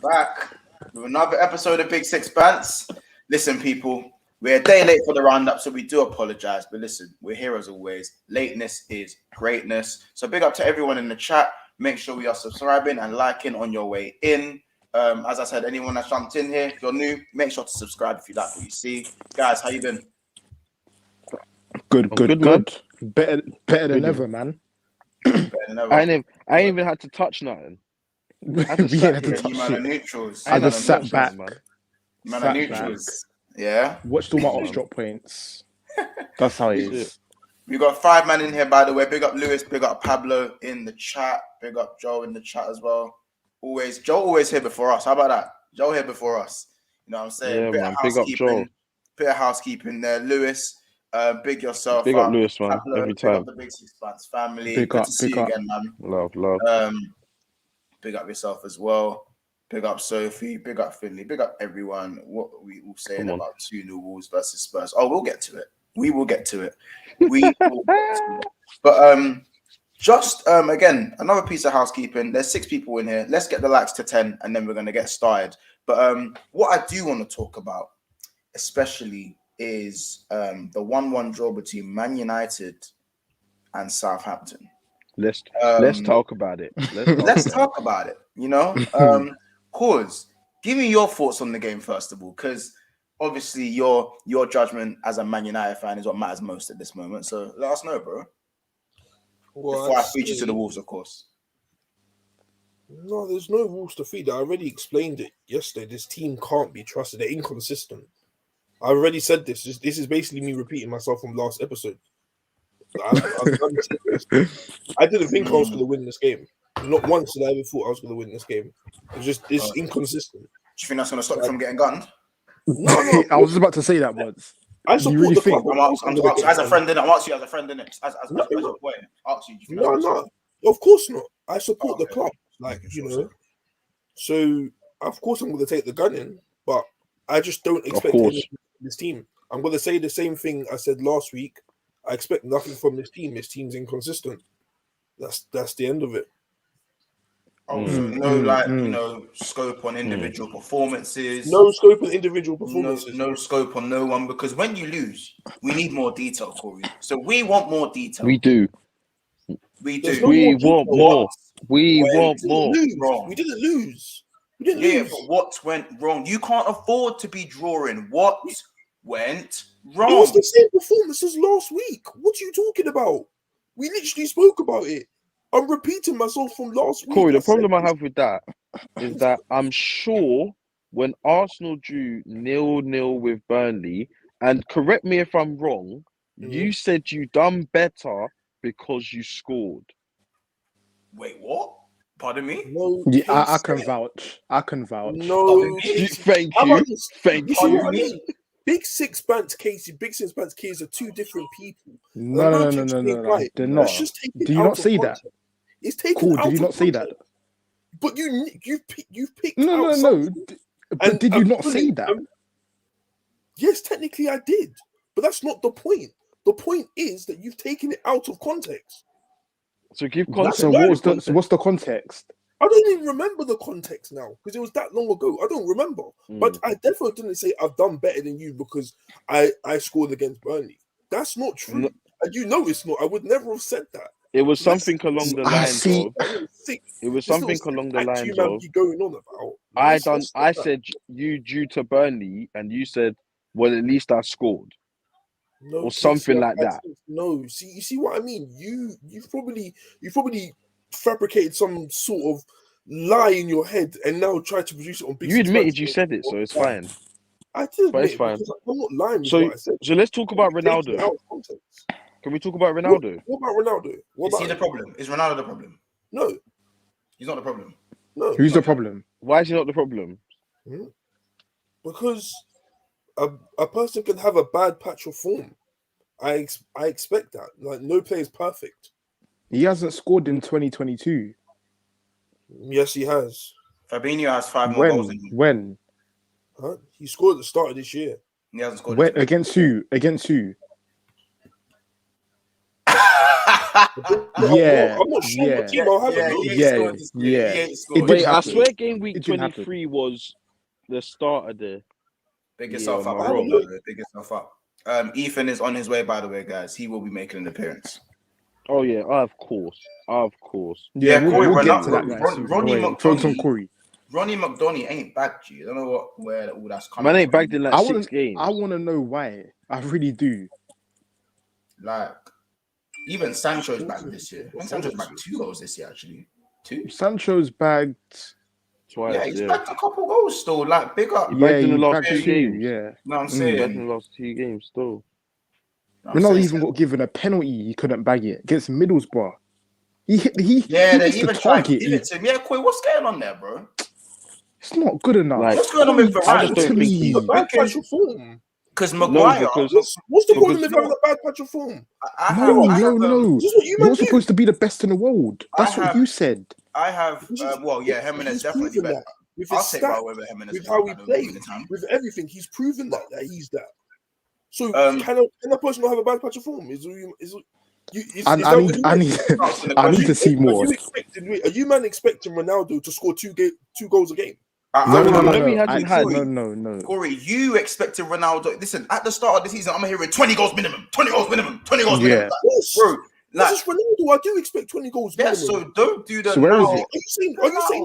back with another episode of Big Six Bants. Listen, people, we're a day late for the roundup, so we do apologize. But listen, we're here as always. Lateness is greatness. So big up to everyone in the chat. Make sure we are subscribing and liking on your way in. As I said, anyone that's jumped in here, if you're new, make sure to subscribe if you like what you see. Guys, how you been? Good. Better than ever, man. Better than ever. I ain't even had to touch nothing. We ain't had to You touch man are shit. neutrals. I just sat back. Man are neutrals. Yeah. Watched all my ops drop points. That's how it is. We got 5 man in here, by the way. Big up Lewis, big up Pablo in the chat, big up Joe in the chat as well. Joe always here before us. How about that? Joe here before us. You know what I'm saying? Yeah, bit man. of Big up Joe. Bit of housekeeping there. Lewis, big yourself. Big up Lewis, man. Pablo, Every time. Big up the Big Six Bants family. Big Good up, to see big you up. again, man. Love. Big up yourself as well. Big up Sophie. Big up Finley. Big up everyone. What we all saying about 2-0 Wolves versus Spurs. Oh, we'll get to it. We will get to it. But just again, another piece of housekeeping. There's 6 people in here. Let's get the likes to 10 and then we're gonna get started. But what I do want to talk about, especially, is the 1-1 draw between Man United and Southampton. Let's talk about it. Let's talk about it. You know, Cause, give me your thoughts on the game first of all, because obviously your judgment as a Man United fan is what matters most at this moment. So let us know, bro. Well, before I feed you to the Wolves, of course. No, there's no rules to feed. I already explained it yesterday. This team can't be trusted. They're inconsistent. I already said this. This is basically me repeating myself from last episode. I didn't think I was going to win this game. Not once did I ever thought I was going to win this game. It's inconsistent. Do you think that's going to stop you from getting gunned? No. I was just about to say that once. I support you really the think? club. I'm as a friend in it. I'm asking you as a friend in it. As your boy. Ask you. Do you think that's No. Of course not. I support the club. So of course I'm going to take the gun in, but I just don't expect anything from this team. I'm going to say the same thing I said last week. I expect nothing from this team. This team's inconsistent. That's the end of it. Oh, so no scope on individual performances. No scope on individual performances. No scope on no one, because when you lose, we need more detail, Corey. So we want more detail. We do. We want more. We want more. We didn't lose. But what went wrong? You can't afford to be drawing. What went wrong? It was the same performance as last week. What are you talking about? We literally spoke about it. I'm repeating myself from last week. Corey, the problem I have with that is that I'm sure when Arsenal drew 0-0 with Burnley, and correct me if I'm wrong, you said you done better because you scored. Wait, what? Pardon me? No, yeah, I can vouch. No, thank you. Thank you. I mean? Big Six Bants Casey are two different people. No. They're not. Do you not see that? It's taken Cool. out Did you of not see context. that? But you've picked No. But did you not see that? Yes, technically I did, but that's not the point. The point is that you've taken it out of context. So give context. So what's the context? I don't even remember the context now because it was that long ago. I don't remember. But I definitely didn't say I've done better than you because I scored against Burnley. That's not true. No. And you know it's not. I would never have said that. It was something along the lines of. It was This something little along the lines man of. be going on about. I said you due to Burnley, and you said, well, at least I scored. No, or something like that. No, you see what I mean? You've probably fabricated some sort of lie in your head and now try to produce it on Big You Six admitted Bants. you said it, so it's fine. I did, but it's admit fine. Because I'm not lying. With So what I said. let's talk about Taking it Ronaldo. out of context. Can we talk about Ronaldo? What about Ronaldo? Is he the problem? Is Ronaldo the problem? No, he's not the problem. No. Who's the problem? Why is he not the problem? Because a person can have a bad patch of form. I expect that. Like, no player is perfect. He hasn't scored in 2022. Yes, he has. Fabinho has 5 more goals than you. When? Huh? He scored at the start of this year. He hasn't scored. Against who? Against who? I'm not sure what team I'll have. Wait, I swear game week 23 was the start of the. Big yourself up, by the way. Big yourself up. Ethan is on his way, by the way, guys. He will be making an appearance. Oh yeah, of course. Yeah, Corey, we'll get to that guy. Ronnie McDonald. Ronnie McDonald ain't bagged you. I don't know where all that's coming. Man ain't bagged in like 6 games. I want to know why. I really do. Like, even Sancho's bagged this year. Sancho's bagged 2 goals this year, actually. 2. Sancho's bagged twice. Yeah, he's bagged a couple goals still. Like, big up. He bagged in the last 2 games. Yeah. You know what I'm saying? Bagged in the last 2 games still. Ronaldo even got given a penalty. He couldn't bag it against Middlesbrough. He they even tried to give it to him. Yeah, Corey, what's going on there, bro? It's not good enough. Like, what's going on with Varane? I just don't think he's bad patch of form. Because Maguire. What's the problem with having a bad patch of form? No. You're supposed to be the best in the world. That's what you said. I have. Jimenez definitely better. With his stats, with how he plays, with everything, he's proven that he's that. So can a person not have a bad patch of form? I need to see more. Are you man expecting Ronaldo to score 2 goals a game? No. Corey, you expected Ronaldo. Listen, at the start of the season, I'm hearing 20 goals minimum. 20 goals minimum. 20 goals minimum. Bro, this is Ronaldo. I do expect 20 goals minimum. Yeah, so don't do that. So where is it? Are you saying that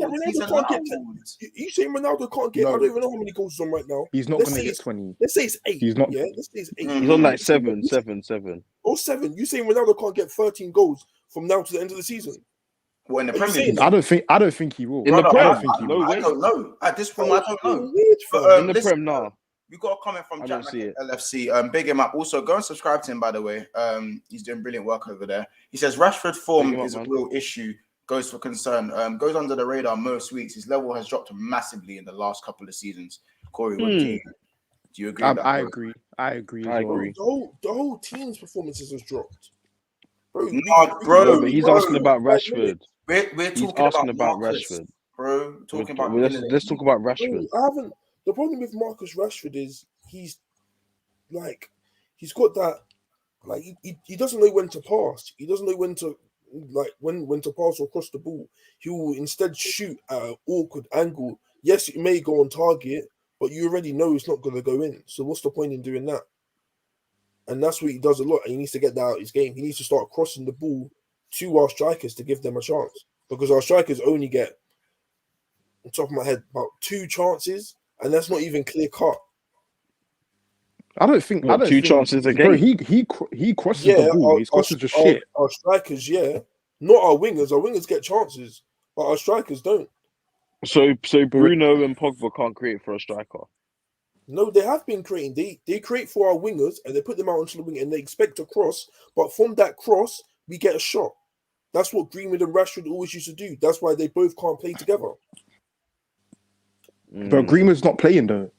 Ronaldo can't get 10? Are you saying Ronaldo can't get? I don't even know how many goals he's on right now. He's not going to get 20. Let's say it's 8. He's not. Yeah, let's say it's 8. He's on like 7. Or 7. You saying Ronaldo can't get 13 goals from now to the end of the season? Well, in the Premier League, I don't think he will. In the Prem, I don't know. At this point, I don't know. But, in the Prem, now. We got a comment from Jack LFC. Big him up. Also, go and subscribe to him, by the way. He's doing brilliant work over there. He says Rashford form is a real issue. Goes for concern. Goes under the radar most weeks. His level has dropped massively in the last couple of seasons. Corey, what do you agree? I agree. I agree. The whole team's performances has dropped. Bro, but he's asking about Rashford. We're talking about Rashford, bro. Let's talk about Rashford. The problem with Marcus Rashford is he's got that, like, he doesn't know when to pass. He doesn't know when to when to pass or cross the ball. He will instead shoot at an awkward angle. Yes, it may go on target, but you already know it's not going to go in. So what's the point in doing that? And that's what he does a lot. And he needs to get that out of his game. He needs to start crossing the ball to our strikers to give them a chance, because our strikers only get, on top of my head, about 2 chances, and that's not even clear cut. I don't think 2 chances a game. Bro, he crosses the ball. He crosses the shit. Our strikers, not our wingers. Our wingers get chances, but our strikers don't. So Bruno and Pogba can't create for a striker. No, they have been creating. They create for our wingers and they put them out onto the wing and they expect a cross, but from that cross we get a shot. That's what Greenwood and Rashford always used to do. That's why they both can't play together. But Greenwood's not playing though.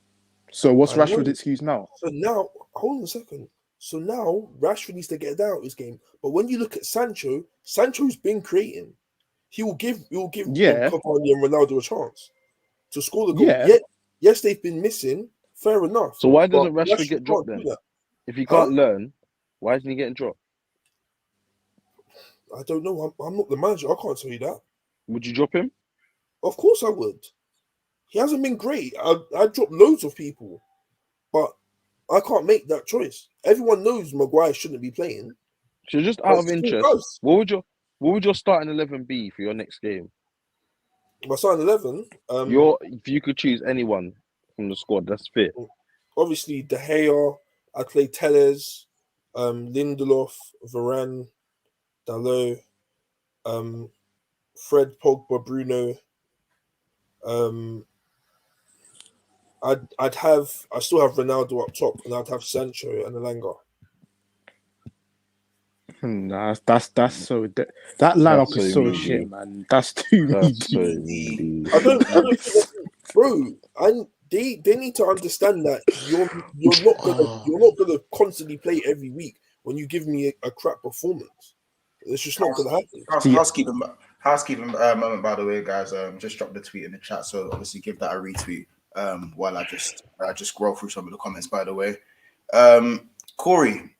So what's Rashford's excuse now? So now, hold on a second. So now Rashford needs to get that out of his game. But when you look at Sancho's been creating. He will give Cavani and Ronaldo a chance to score the goal. Yeah. Yes, they've been missing. Fair enough. So why doesn't Rashford get dropped then? If he can't learn, why isn't he getting dropped? I don't know. I'm not the manager. I can't tell you that. Would you drop him? Of course I would. He hasn't been great. I dropped loads of people, but I can't make that choice. Everyone knows Maguire shouldn't be playing. So just out of interest, what would your starting 11 be for your next game? My starting 11? If you could choose anyone from the squad, that's fit. Obviously, De Gea. I'd play Telles, Lindelof, Varane, Dalot, Fred, Pogba, Bruno. I still have Ronaldo up top, and I'd have Sancho and Elanga. Nah, that's so that lineup is so shit, man. That's too easy. I don't bro. They need to understand that you're not gonna constantly play every week when you give me a crap performance. It's just not gonna happen. Housekeeping moment, by the way, guys. Just dropped the tweet in the chat, so obviously give that a retweet. While I just scroll through some of the comments, by the way. Corey,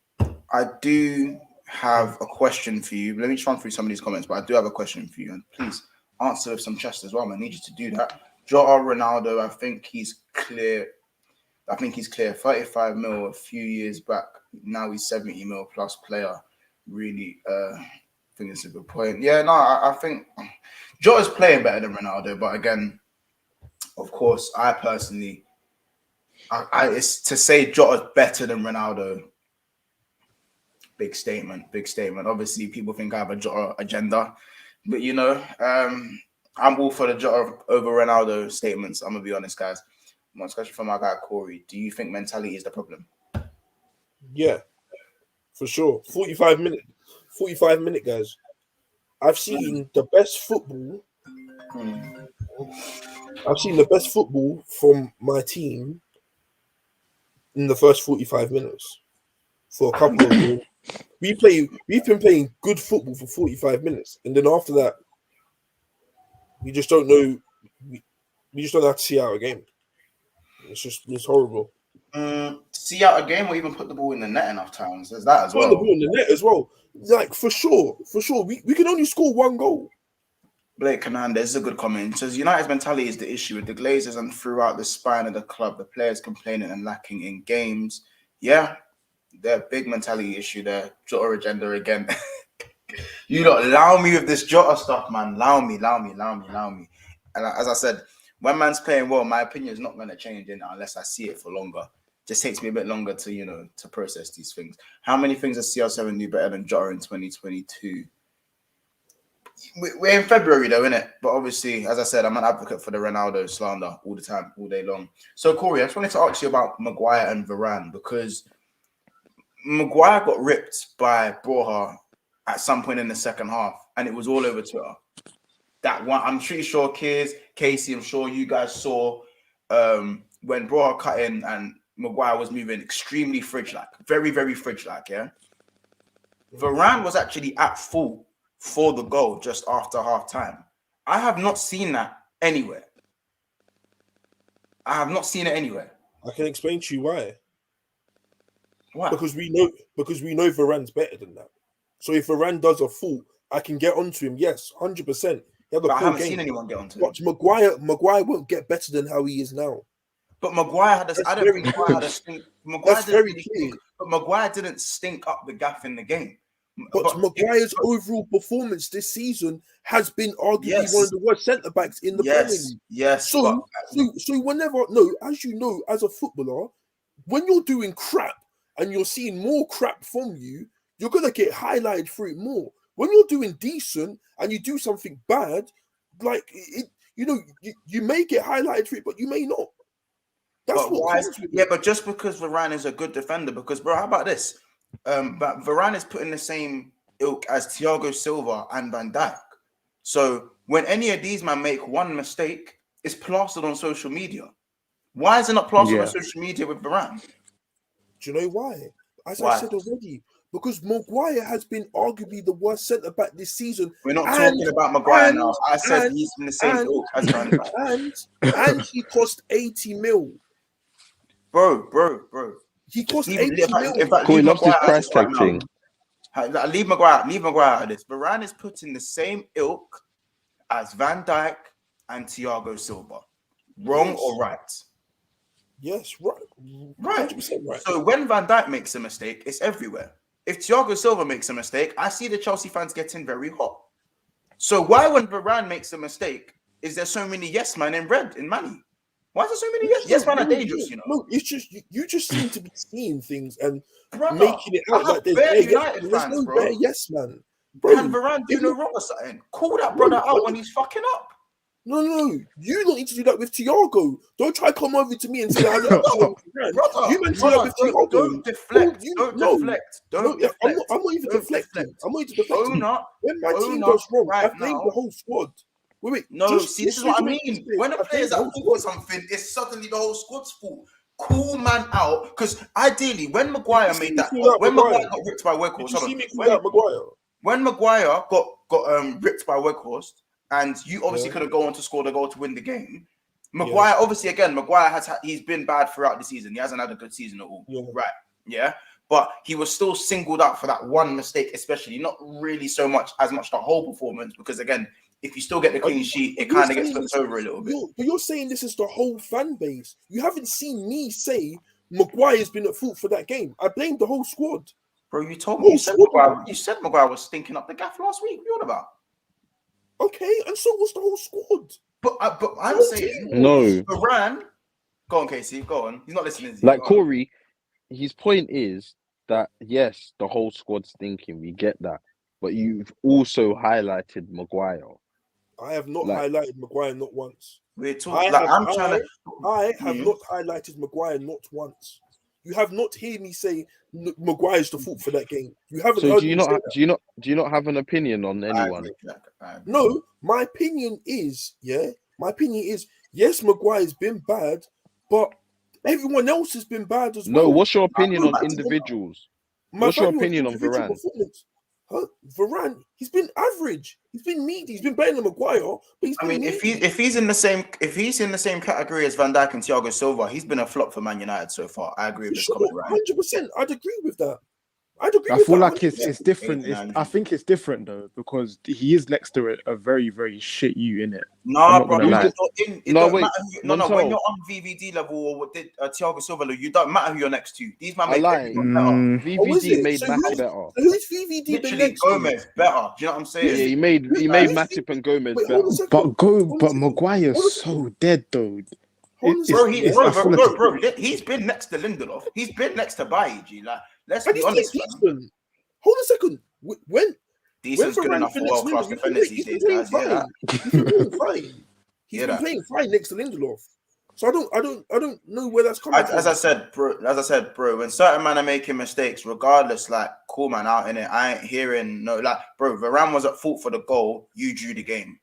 I do have a question for you. Let me just run through some of these comments, but I do have a question for you. And please answer with some chest as well. I need you to do that. Jota, Ronaldo, I think he's clear. 35 mil a few years back. Now he's 70 mil plus player. Really, I think it's a good point. Yeah, no, I think Jota's playing better than Ronaldo. But again, of course, I personally, it's to say Jota's better than Ronaldo. Big statement. Obviously, people think I have a Jota agenda, but I'm all for the Jota over Ronaldo statements. I'm gonna be honest, guys. One question from my guy Corey. Do you think mentality is the problem? Yeah, for sure. 45 minute, guys. I've seen the best football. I've seen the best football from my team in the first 45 minutes. For a couple of games. We've been playing good football for 45 minutes, and then after that, we just don't know. We just don't have to see out a game. It's horrible. See out a game or even put the ball in the net enough times. There's that as well. Put the ball in the net as well. Like for sure. We can only score one goal. Blake Hernandez is a good comment. It says United's mentality is the issue with the Glazers and throughout the spine of the club. The players complaining and lacking in games. Yeah, they're a big mentality issue there. Jota agenda again. You don't allow me with this Jota stuff, man. Allow me. And as I said, when man's playing well, my opinion is not going to change unless I see it for longer. Just takes me a bit longer to process these things. How many things does CR7 do better than Jota in 2022? We're in February though, innit? But obviously, as I said, I'm an advocate for the Ronaldo slander all the time, all day long. So Corey, I just wanted to ask you about Maguire and Varane because Maguire got ripped by Broha at some point in the second half, and it was all over Twitter. That one, I'm pretty sure Casey, I'm sure you guys saw when Broha cut in and Maguire was moving extremely fridge-like, very, very fridge-like, yeah? Varane was actually at fault for the goal just after half-time. I have not seen that anywhere. I can explain to you why. Why? Because we know Varane's better than that. So if Varane does a fault, I can get onto him. Yes, 100%. But I haven't seen anyone get onto him. But Maguire won't get better than how he is now. But Maguire had a. I don't think Maguire had a stink. That's very clear. But Maguire didn't stink up the gaff in the game. But Maguire's overall performance this season has been arguably one of the worst centre backs in the Premier League. Yes. So whenever as a footballer, when you're doing crap and you're seeing more crap from you, you're gonna get highlighted for it more. When you're doing decent and you do something bad, like it, you may get highlighted for it, but you may not. That's but just because Varane is a good defender, because bro, how about this? But Varane is put in the same ilk as Thiago Silva and Van Dijk. So when any of these men make one mistake, it's plastered on social media. Why is it not plastered on social media with Varane? Do you know why? I said already, because Maguire has been arguably the worst centre back this season. We're not talking about Maguire now. I said he's in the same ilk as Van Dijk. And he cost 80 mil. Bro. He cost 80 mil. In fact, he loves his price tag thing. Leave Maguire out of this. Varane is put in the same ilk as Van Dijk and Thiago Silva. Wrong or right? Yes, right. 100% right. So when Van Dijk makes a mistake, it's everywhere. If Thiago Silva makes a mistake, I see the Chelsea fans getting very hot. So why, when Varane makes a mistake, is there so many yes man in red in Manny? Why is there so many yes man are dangerous? No, it's just you just seem to be seeing things and making it out like there's no better yes man. Bro, can Varane do no wrong or something? Call that brother out when he's fucking up. No, you don't need to do that with Thiago. Don't try to come over to me and say I don't know. You meant to do that with Thiago. Don't deflect. Don't deflect. I'm not even deflecting. I'm not even deflecting. When my team goes wrong, I blame the whole squad. Wait. No, see, this is what I mean. When a player's at fault for something, it's suddenly the whole squad's fault. Cool man out, because ideally, when Maguire made that, when Maguire got ripped by Weghorst, when Maguire got ripped by Weghorst, and you obviously couldn't go on to score the goal to win the game. Maguire, he's been bad throughout the season. He hasn't had a good season at all. Right. Yeah. but he was still singled out for that one mistake, especially not really so much the whole performance, because again, if you still get the clean sheet, it kind of gets looked over a little bit. But you're saying this is the whole fan base. You haven't seen me say Maguire's been at fault for that game. I blamed the whole squad. Bro, you told me you said Maguire was stinking up the gaff last week. What are you on about? Okay, and so was the whole squad. But I'm saying Varane. Go on, Casey. Go on. He's not listening. Like Corey, his point is that yes, the whole squad's thinking. We get that, but you've also highlighted Maguire. I have not highlighted Maguire not once. We're talking. I have not highlighted Maguire not once. You have not heard me say Maguire's the fault for that game. You haven't. So heard do you not have an opinion on anyone? No, my opinion is yes, Maguire's been bad, but everyone else has been bad as well. No, what's your opinion on individuals? What's your opinion on Varane? Varane, he's been average. He's been meaty. He's been better than Maguire. But if he's in the same category as Van Dijk and Thiago Silva, he's been a flop for Man United so far. I agree with this comment. 100%. I'd agree with that. I feel like it's different. I think it's different though, because he is next to a very, very shit in it. No, bro. When you're on VVD level or what did Thiago Silva, you don't matter who you're next to. These man VVD made Matip better. Who's VVD been next to? Gomez better. Do you know what I'm saying? Yeah, he made Matip and Gomez better. But Maguire's so dead though. Bro, he's been next to Lindelof. He's been next to Bailly. Like, let's be honest. Hold a second. When Decent's good enough for world-class defenders these days, guys. He's been playing fine next to Lindelof. So I don't know where that's coming from. As I said, bro, when certain men are making mistakes, regardless, like, cool man out in it, I ain't hearing no, like, bro, Varane was at fault for the goal. You drew the game.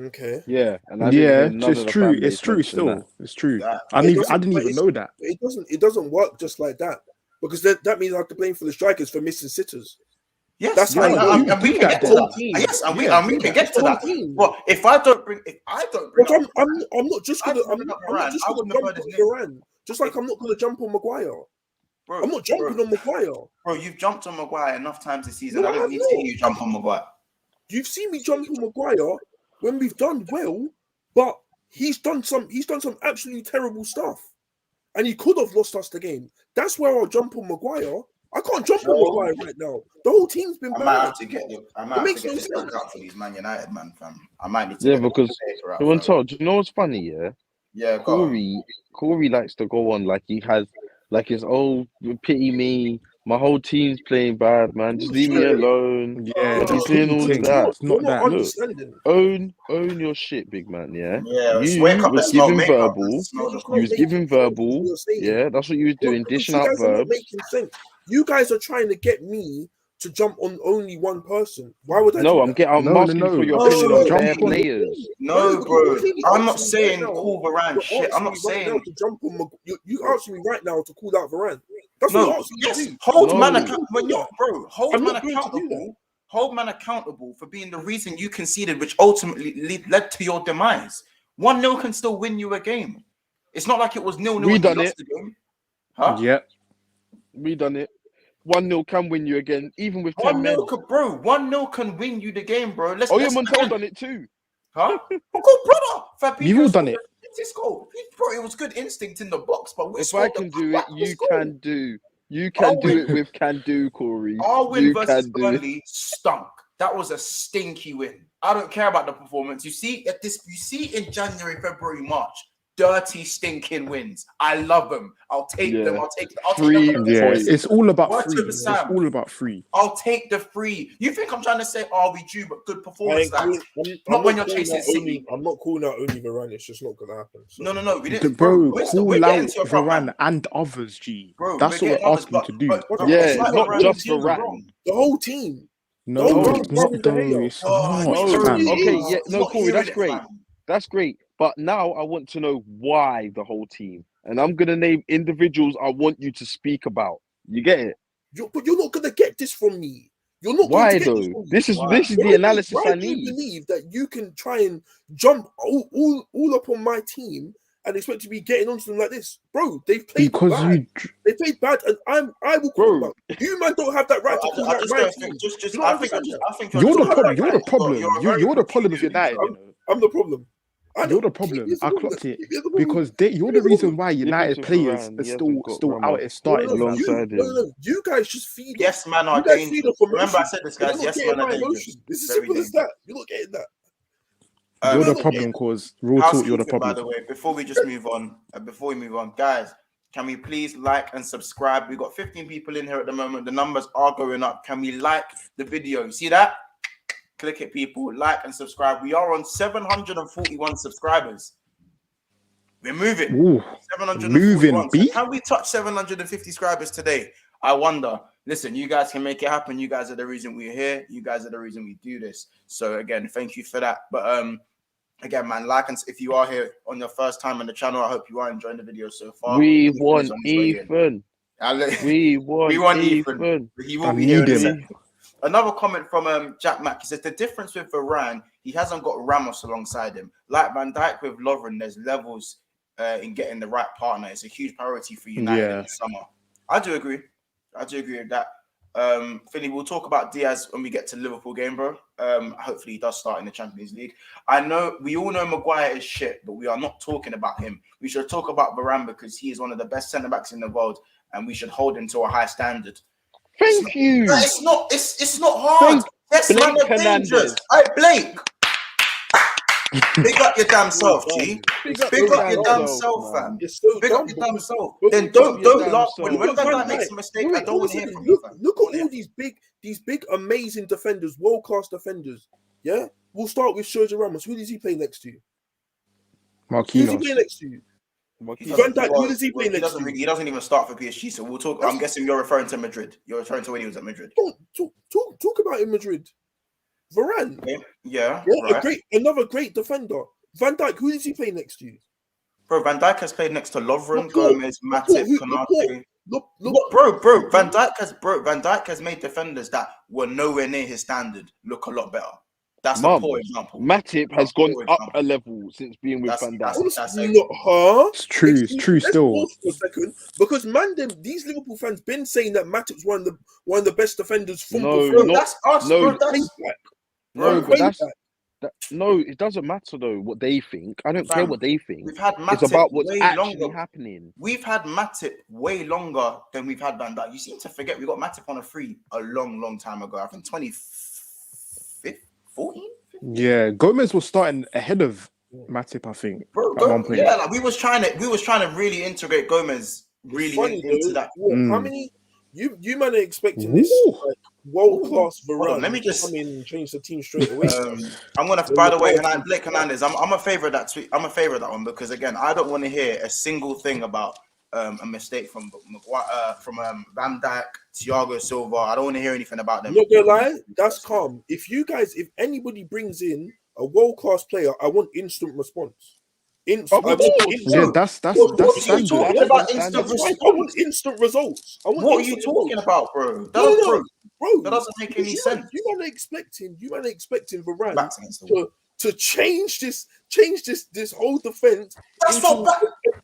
Okay. Yeah, it's true. It's true. Still, it's true. I didn't even know that. It doesn't work just like that, because that means I have to blame for the strikers for missing sitters. Yes, that's how we can get to that. Yes, and we can get to that. But if I don't bring, I'm not just gonna jump on Varane. Just like I'm not gonna jump on Maguire. Bro, I'm not jumping on Maguire. Bro, you've jumped on Maguire enough times this season. I don't need to see you jump on Maguire. You've seen me jump on Maguire when we've done well, but he's done some absolutely terrible stuff, and he could have lost us the game. That's where I'll jump on Maguire. I can't jump on Maguire right now. The whole team's been bad. I might have to get this out for these Man United, man, fam. I might need to. Yeah, because do you know what's funny? Yeah, Corey likes to go on like he has, like his pity me. My whole team's playing bad, man. Just leave me alone. Yeah, he's doing all that. It's not that. Look, own your shit, big man. Yeah. You was giving verbal. You was giving verbal. Yeah, that's what you was doing, dishing out verbs. You guys are trying to get me to jump on only one person. Why would I? No, I'm asking for your opinion on their players. No, bro. I'm not saying call Varane shit. I'm not saying to jump on. You asking me right now to call out Varane. That's what you're asking me. Hold man accountable. Hold man accountable for being the reason you conceded, which ultimately led to your demise. 1-0 can still win you a game. It's not like it was 0-0. We done it. Huh? Yeah. We done it. 1-0 can win you again, even with 10 men. 1-0 can win you the game, bro. Montel done it too. Huh? Oh, brother. You've all done it. Bro, it was good instinct in the box, but if I can do it, you can do. You can do it with can do, Corey. Our win versus Burnley stunk. That was a stinky win. I don't care about the performance. You see in January, February, March. Dirty, stinking wins. I love them. I'll take them. I'll take free. It's all about free. It's all about free. I'll take the free. You think I'm trying to say, we drew, but good performance? Not when you're chasing City. I'm not calling out only Varane. It's just not going to happen. So. No. We didn't. Bro, call out Varane and others, G. Bro, that's what we're asking to do. Not just Varane. The whole team. No, it's not though. Okay, yeah, no, Corey, that's great. That's great. But now I want to know why the whole team. And I'm going to name individuals I want you to speak about. You get it? But you're not going to get this from me. You're not. Why though? This is the analysis I need. Do you believe that you can try and jump all up on my team and expect to be getting onto them like this, bro. They've played because bad. They played bad, and I will call them out. You man don't have that right to call that my team. I think you're the problem. You're the problem with United. I'm the problem. You're the problem. I clocked it because you're the reason why United players are still out here starting alongside him. You guys just feed. Yes, man, are dangerous. Remember, I said this, guys. Yes, man, are dangerous. It's as simple as that. You're not getting that. You're the problem, cause real talk, you're the problem. By the way, before we move on, guys, can we please like and subscribe? We've got 15 people in here at the moment. The numbers are going up. Can we like the video? You see that? Click it, people. Like and subscribe. We are on 741 subscribers. We're moving. Ooh, 741. So can we touch 750 subscribers today? I wonder. Listen, you guys can make it happen. You guys are the reason we're here. You guys are the reason we do this. So again, thank you for that. But again, man, like and if you are here on your first time on the channel, I hope you are enjoying the video so far. We want Ethan. We want Ethan. He will be here in a second. Another comment from Jack Mack. He says the difference with Varane, he hasn't got Ramos alongside him. Like Van Dijk with Lovren, there's levels in getting the right partner. It's a huge priority for United in the summer. I do agree with that. Finley, we'll talk about Diaz when we get to the Liverpool game, bro. Hopefully he does start in the Champions League. I know we all know Maguire is shit, but we are not talking about him. We should talk about Varane because he is one of the best centre-backs in the world and we should hold him to a high standard. Thank you. It's not hard. Yes, man, they're dangerous. Hey, Blake. Big up your damn self, G. Big up your damn self, fam. Big up your damn self. Then don't laugh. When Van Dijk makes a mistake, I don't want to hear from you. Look at all these big, amazing defenders, world-class defenders. Yeah? We'll start with Sergio Ramos. Who does he play next to? Marquinhos. Who does he play next to? Van Dijk, who does he play next to? He doesn't even start for PSG, so we'll talk. I'm guessing you're referring to Madrid. You're referring to when he was at Madrid. Talk about in Madrid. Varane. Yeah, right. Another great defender. Van Dijk, who does he play next to? Bro, Van Dijk has played next to Lovren, Gomez, Matip, Konate. Bro, Van Dijk has made defenders that were nowhere near his standard look a lot better. That's a poor example. Matip has gone up a level since being with Van Dijk. It's true still. For a second, because these Liverpool fans been saying that Matip's one of the best defenders from before. That's us. No, it doesn't matter though what they think. I don't care what they think. We've had Matip it's about what's actually happening. We've had Matip way longer than we've had Van Dijk. You seem to forget we got Matip on a free a long time ago. I think 2014. Yeah, Gomez was starting ahead of Matip, I think. Bro, at one point. Yeah, like we was trying to really integrate Gomez into that. How many? You man are expecting this world-class Varane. Let me just come in and change the team straight away. I'm gonna. By the way, Blake Hernandez. I'm a favourite of that tweet. I'm a favourite of that one because again, I don't want to hear a single thing about a mistake from Van Dijk, Thiago Silva. I don't want to hear anything about them. I'm not gonna lie, that's calm. If anybody brings in a world-class player, I want instant response. That's standard. I want instant results. What are you talking about, bro? That doesn't make any sense. You are expecting Varane to change this whole defense. That's not an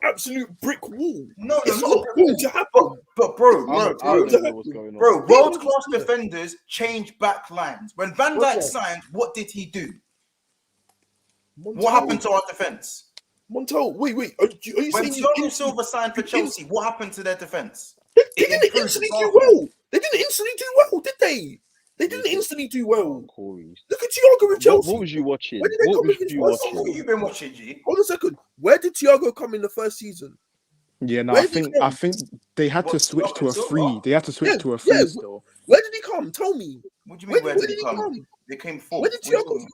absolute brick wall. No, it's not going to happen. But bro, world-class defenders change back lines. When Van Dijk signed, what did he do? What happened to our defense? Montel, wait. Are you when saying Thiago Silva signed for Chelsea, what happened to their defense? They didn't instantly do well. They didn't instantly do well, did they? They didn't instantly do well. Look at Thiago with Chelsea. What was you watching? What have you been watching, G? Hold on a second. Where did Thiago come in the first season? Yeah, no, I think they had to switch to a free. They had to switch to a free still. Where did he come? Tell me. What do you mean? Where did he come? They came fourth. Where did Thiago?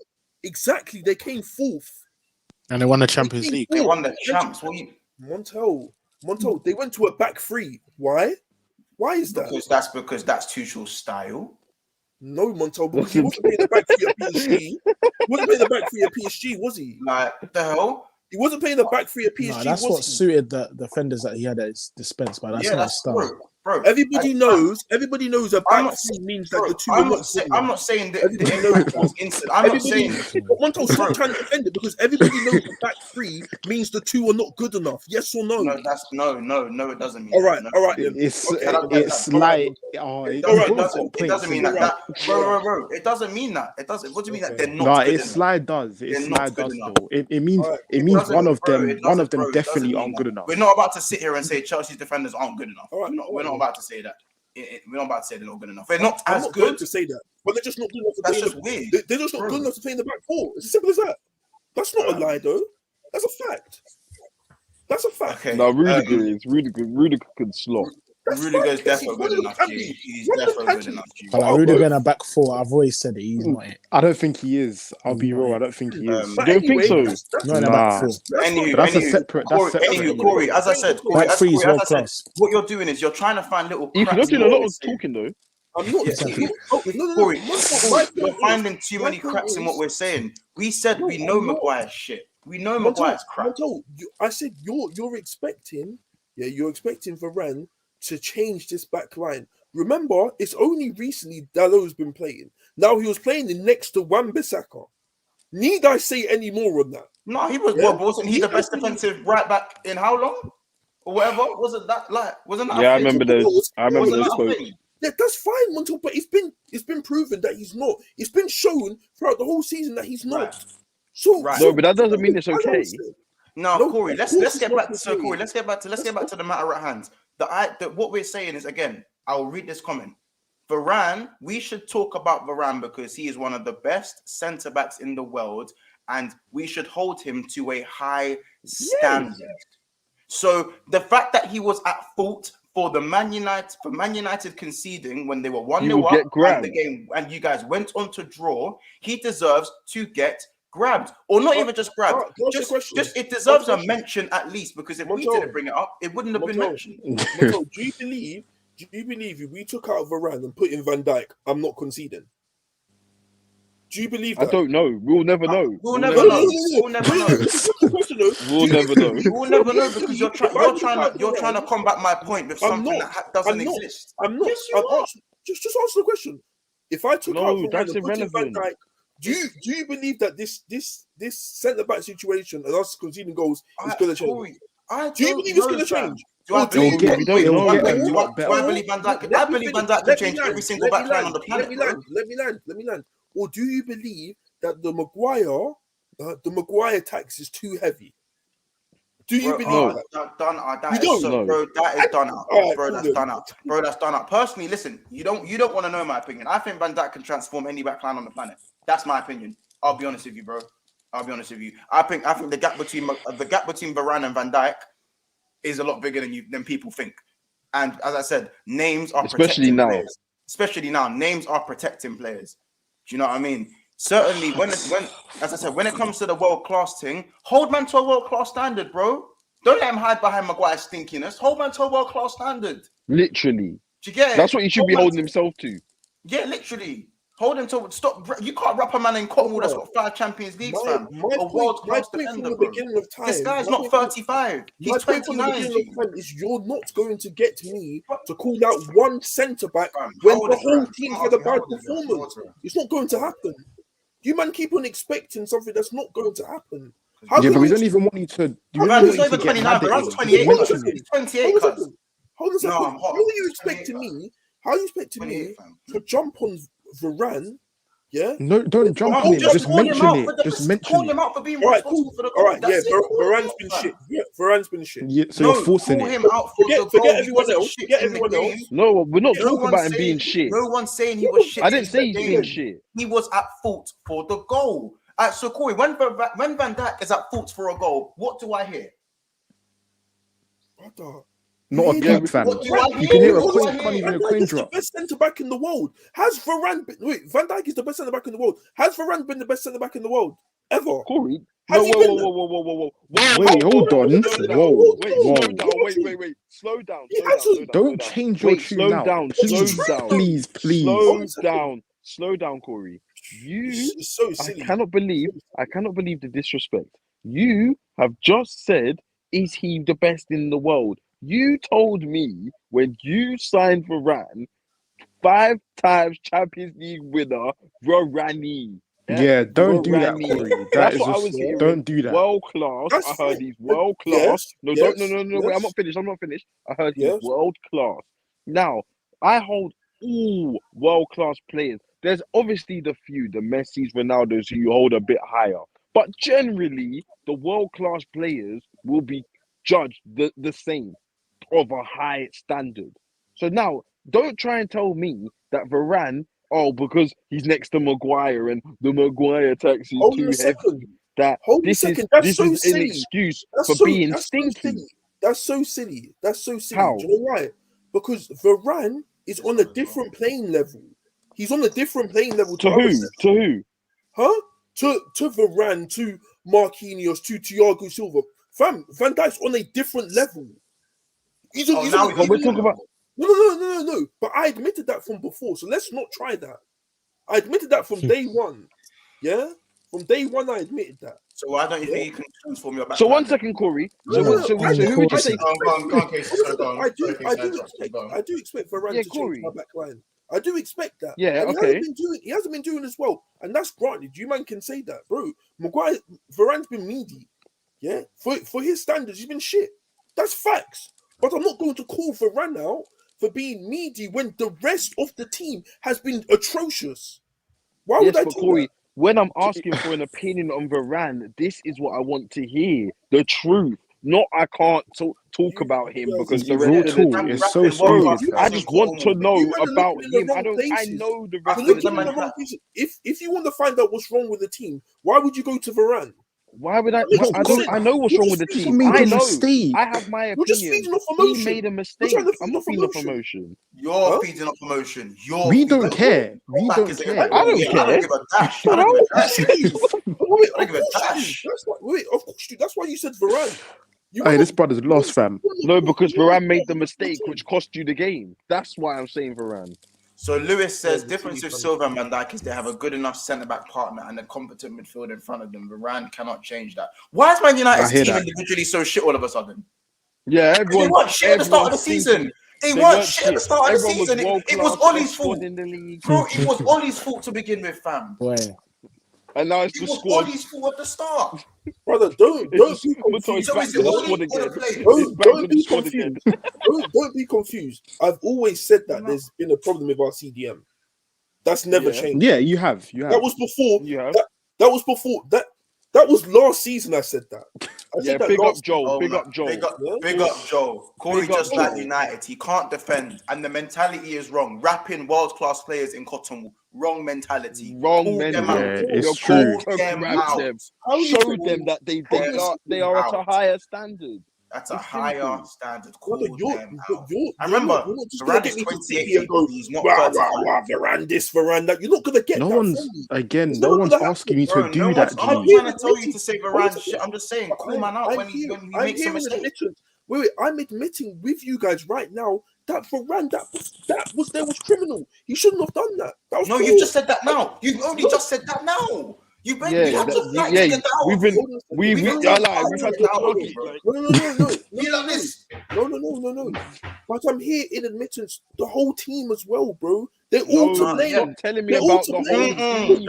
Exactly, they came fourth. And they won the Champions League. They won the champs. Montel, they went to a back three. Why? Why is that? Because that's Tuchel's style. No, Montel, because he wasn't playing the back three at PSG. He wasn't playing the back three at PSG, was he? Like, the hell? He wasn't playing the back three at PSG. No, that's what suited the defenders that he had at his dispense, but that's not his style. bro. Everybody knows a back three means that the two are not good enough. I'm not saying that the Everybody impact knows was instant. I'm not saying. Monto, stop trying to defend it because everybody knows the back three means the two are not good enough. Yes or no? No, that's no. It doesn't mean. All right, that. all right. Then. It's that. like It doesn't mean that. Bro. It doesn't mean that. It doesn't. What do you mean that they're not good enough? Slide does. It They're slide not good does enough. though. It means one of them definitely aren't good enough. We're not about to sit here and say Chelsea's defenders aren't good enough. All right, we're not about to say that. We're not about to say they're not good enough. They're not I'm as not good. going to say that, but they're just not good enough to That's play. just weird. They're just not good enough to play in the back four. It's as simple as that. That's not a lie, though. That's a fact. That's a fact. No, Rudiger can slot. Rudiger's definitely good enough. He's definitely good enough. But like Rudiger in a back four, I've always said it. He's not it. I don't think he is. I'll be real. I don't think he is. You don't think so? Not in a back four. That's a separate. Corey, as I said, Back three is world class. what you're doing is you're trying to find little. If you're doing a lot of talking though. I'm not. Corey, you're finding too many cracks in what we're saying. We said we know Maguire's shit. We know Maguire's crap. I said you're expecting Varane to change this back line. Remember, it's only recently Dalot's been playing. Now he was playing in next to Wan-Bissaka. Need I say any more on that? No, he was. What wasn't he the best defensive right back in how long or whatever? Wasn't that? Yeah, I remember those. Quotes. Yeah, that's fine, Monto, but it's been proven that he's not. It's been shown throughout the whole season that he's not. Right. So, but that doesn't mean it's okay. No, Corey. Let's get back to Corey. Let's get back to the matter at hand. What we're saying is, again, I'll read this comment. Varane, we should talk about Varane because he is one of the best centre backs in the world, and we should hold him to a high standard. Yes. So the fact that he was at fault for Man United conceding when they were 1-0 up in the game, and you guys went on to draw, he deserves to get grabbed, or not even just grabbed. Just it deserves a mention at least, because if we didn't bring it up, it wouldn't have been mentioned. Do you believe if we took out Varane and put in Van Dijk, I'm not conceding? Do you believe that? I don't know. We'll never know. We'll never know. We'll never know. We'll never know. We'll never know because you're trying to combat my point with something that doesn't exist. I'm not. Yes, you are. Just answer the question. If I took out that's Varane and put in Van irrelevant. Dijk, do you believe that this centre back situation and us conceding goals is going to change? Do you believe it's going to change? Do I believe Van Dijk? I believe Van Dijk can change every single back line on the planet. Let me land. Or do you believe that the Maguire tax is too heavy? Do you believe that? That is done out. Bro, that's done out. Personally, listen, you don't want to know my opinion. I think Van Dijk can transform any back line on the planet. That's my opinion. I'll be honest with you, bro. I think the gap between Varane and Van Dijk is a lot bigger than people think. And as I said, names are protecting players. Especially now, names are protecting players. Do you know what I mean? Certainly, when it comes to the world class thing, hold man to a world class standard, bro. Don't let him hide behind Maguire's stinkiness. Hold man to a world class standard. Literally, do you get it? That's what he should be holding himself to. Yeah, literally. Hold him to stop. You can't rap a man in Cornwall that's got 5 Champions Leagues, fam. A world class defender, bro. This guy's not 35. He's 29. You're not going to get me to call out one centre back when the whole team had a bad performance. It's not going to happen. You man keep on expecting something that's not going to happen. But we don't even want you to. He's over 29, but I'm 28. He's 28. Hold on a second. How are you expecting me? How are you expecting me to jump on Varane? Yeah. No, don't jump on him. Just mention it. Just mention him out for being responsible for the goal. All right, yeah. Varane's been shit. Yeah, Varane's been shit. Yeah, so you're forcing it. Him out for forget everyone else. Forget everyone else. No, we're not talking about him being shit. No one's saying he was shit. I didn't say he's being shit. He was at fault for the goal. So Corey, when Van Dijk is at fault for a goal, what do I hear? Not a peep, fam. You can hear a coin, can't even a coin drop. The best centre back in the world. Has Varane been? Wait, Van Dijk is the best centre back in the world. Has Varane been the best centre back in the world ever? Corey, whoa. Wait, hold on. Whoa. Wait. Slow down. Don't change your tune now. Please. Slow down, Corey. It's so silly. I cannot believe the disrespect. You have just said, is he the best in the world? You told me when you signed Varane, 5 times Champions League winner, Varane. Yeah, don't do that, Varane. Corey. That That's is what I just was hearing. don't do that. World class. That's I heard fine. he's world class. Yes, No, yes, no. Wait, yes. I'm not finished. I heard he's Yes. world class. Now, I hold all world class players. There's obviously the Messis, Ronaldos, who you hold a bit higher. But generally, the world class players will be judged the same, of a high standard. So now, don't try and tell me that Varane, because he's next to Maguire and the Maguire tax is Hold too on a heavy, second. that Hold on a this second. is That's so an silly. excuse That's for so being that's stinky. so silly. That's so silly. That's so silly. How? Do you know why? Because Varane is on a different playing level. He's on a different playing level To other who? centre- To who? Huh? To Varane, to Marquinhos, to Thiago Silva. Fam, Van Dijk's on a different level. He's on, now But we're talking about. No. But I admitted that from before, so let's not try that. I admitted that from day one. Yeah? From day one, I admitted that. So why don't you think you can transform your back? So 1 second, Corey. So No, who would you say? Go on, Casey. Sorry, go on. I do Go on. expect Varane Yeah, to Corey. change my back line. I do expect that. Yeah, And okay. he hasn't been doing as well. And that's granted. You man can say that, bro. Varane's been meaty. Yeah. For his standards, he's been shit. That's facts. But I'm not going to call Varane out for being meaty when the rest of the team has been atrocious. Why would I do Corey, that? when I'm asking for an opinion on Varane, this is what I want to hear. The truth. Not I can't talk about him because the Raw rest of the talk team is so Bro, stupid. I just want to know You man are about looking in the him. wrong I places. know the You're rest of looking the in the team. wrong places. If you want to find out what's wrong with the team, why would you go to Varane? Why would I? I know what's You're wrong just with the feeding team. off I Made a know. mistake. I have my You're just opinion. feeding off He emotion. made a You're mistake. trying to feed I'm not off feeding off emotion. emotion. You're Huh? feeding off emotion. We don't care. We Back don't is care. I don't I care. don't give a dash. Shut I don't give a up. dash. Wait, I don't give a of course you dash. do. Of course you do. That's why you said Varane. Hey, this brother's lost, fam. No, because Varane made the mistake which cost you the game. That's why I'm saying Varane. So Lewis says Yeah, difference with Silva and Van Dijk is they have a good enough centre back partner and a competent midfield in front of them. Varane cannot change that. Why is Man United's I hear team that. individually so shit all of a sudden? Yeah, They weren't shit at the start of the season. They weren't shit at the start of the season. It was Ollie's fault. in the league. Bro, it was Ollie's fault to begin with, fam. Boy. And now it's It the was squad. Ollie's fault at the start. Brother, don't be confused. So is it Ollie or the players? Don't be confused. Don't be confused. I've always said that there's been a problem with our CDM. That's never changed. Yeah, you have. That was before. Yeah. That was before. That was last season. I said that. I said that big up last Joe. Oh, Big man. up Joe. Big up Joe. Corey Big up just like Joe. United. He can't defend. And the mentality is wrong. Wrapping world-class players in cotton wool. Wrong mentality. Wrong Call them out. mentality. Yeah, it's You're true. called to Them grab out. them. How you Show saying- them that they them are at a out. higher standard. That's a It's higher simple. standard. Call Brother, them out. you're I remember, you're not just gonna Varane get is me to 28 sit here and go, He's not rah, 35. rah, rah, Varane this, Varane that. You're not gonna get No that one's from me. again. It's No not one's gonna asking you to Bro, do no that, one's I'm G. trying to tell you to say Varane shit. I'm just saying, call man out when he makes a mistake. Wait, I'm admitting with you guys right now that Varane, that was criminal. He shouldn't have done that. That was No, cool. you just said that now. You've only just said that now. You had to get that out. We've had to argue. No. You like this. No. But I'm here in admittance, the whole team as well, bro. They're all to blame. Stop telling me They're all about to the blame. whole team.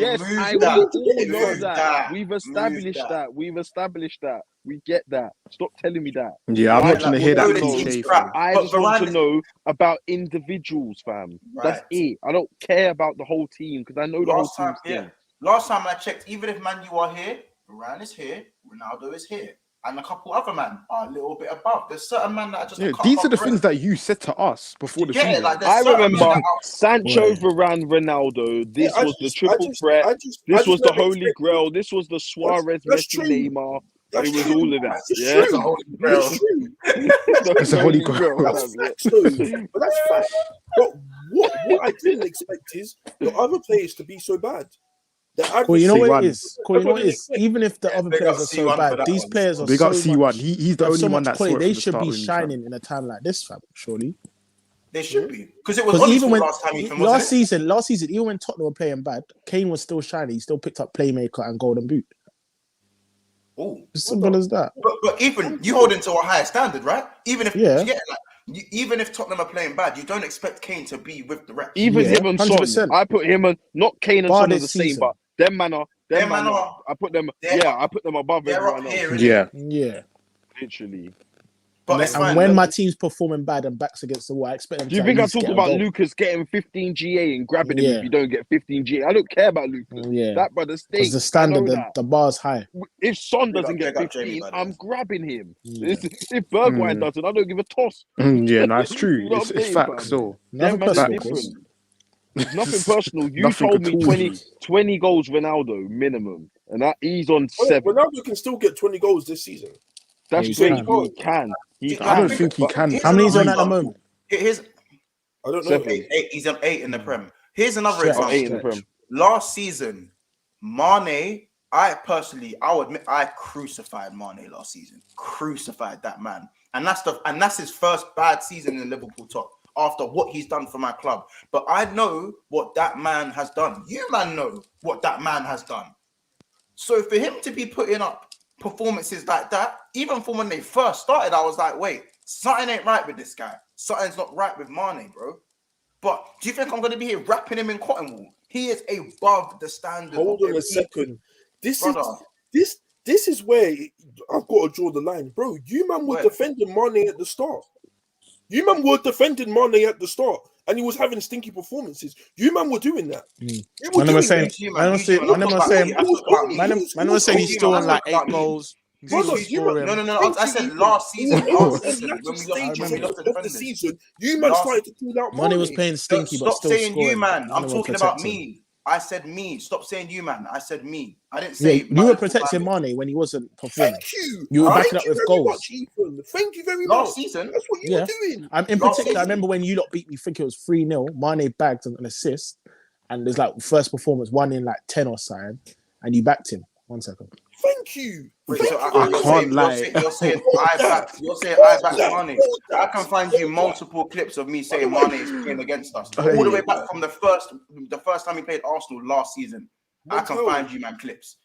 Yes, Move I that. all know Move that. that. We've Move established that. that. We've established that. We get that. Stop telling me that. Yeah, I'm Right, not trying to like, hear we that know the cliche, team's crap. fam. I But just want to Varane- know about individuals, fam. That's Right. it. I don't care about the whole team because I know the whole team's thing. Last time I checked, even if Man U are here, Varane is here, Ronaldo is here, and a couple other men are a little bit above. There's certain men that are just. Yeah, these are the things that you said to us before the season. I remember Sancho, Varane, Ronaldo. This was the triple threat. This was the holy grail. This was the Suarez, Messi, Neymar. It was all of that. Yeah, It's a holy grail. It's a holy grail. That's facts, though. But that's fact. But what I didn't expect is the other players to be so bad. Well, you know what C1. it is? Cool, you know what it is? Even if the other big players up are so C1 for bad, that these one. players are Big so up C1. much. He's the have only so one much that quality. saw it They from the should start be with me, fam. shining in a time like this, fam. Surely. They should be because it was Because Ollie's even fault when last time. Ethan, wasn't last season, even when Tottenham were playing bad, Kane was still shining. He still picked up playmaker and golden boot. Oh, As simple as that. but even you hold into a higher standard, right? Even if even if Tottenham are playing bad, you don't expect Kane to be with the reps. Even him and Son, 100%. I put him and not Kane and Bar Son are this the same, season. but them man are. I put them. I put them above They're everyone up here, else. innit? Yeah. Literally. But it's fine. And when my team's performing bad and backs against the wall, I expect them Do you to think at I least talk get a about goal. Lucas getting 15 GA and grabbing him Yeah. if you don't get 15 GA? I don't care about Lucas. Yeah. That brother Because stinks. the standard, I know that. the bar's high. If Son Big doesn't up get Jamie, 15, by the I'm way. grabbing him. Yeah. If Bergwijn doesn't, I don't give a toss. Yeah, no, it's true. You know what I'm It's saying, facts. fam? So Them Nothing man is personal, of facts. course. different. It's nothing personal. You Nothing told me at all, 20, G. 20 goals Ronaldo minimum, and he's on Well, 7. Ronaldo can still get 20 goals this season. That's he great. can. He can. He I don't can. think he But can. How many's on at the example. moment? Here's I don't know. 7. He's on 8 in the Prem. Here's another Stretch. example. 8 in the Prem. Last season, Mane, I'll admit, I crucified Mane last season. Crucified that man. And that's his first bad season in Liverpool top after what he's done for my club. But I know what that man has done. You man know what that man has done. So for him to be putting up performances like that, even from when they first started, I was like, wait, something ain't right with this guy. Something's not right with Mane, bro. But do you think I'm going to be here wrapping him in cotton wool? He is above the standard. Hold on a second. This is where I've got to draw the line, bro. You man were defending Mane at the start. And he was having stinky performances. You man were doing that. Man was saying he's still on like 8 goals. No. I said last season. When we lost the season, you man started to pull out Mane was playing stinky, but stop still saying scoring. you, man. I'm talking about me. I said me. Stop saying you, man. I said me. I didn't say you were protecting Mane when he wasn't performing. Thank you. You were backing up with goals. Much, Ethan. Thank you very much. Last season, that's what you were doing. In particular, I remember when you lot beat me. I think it was 3-0. Mane bagged an assist, and there's like first performance, one in like 10 or something, and you backed him. 1 second. Thank you. I can't lie. You're saying I back Mane. I can find you multiple clips of me saying Mane is playing against us. All the way back from the first time he played Arsenal last season. I can find you, man, clips.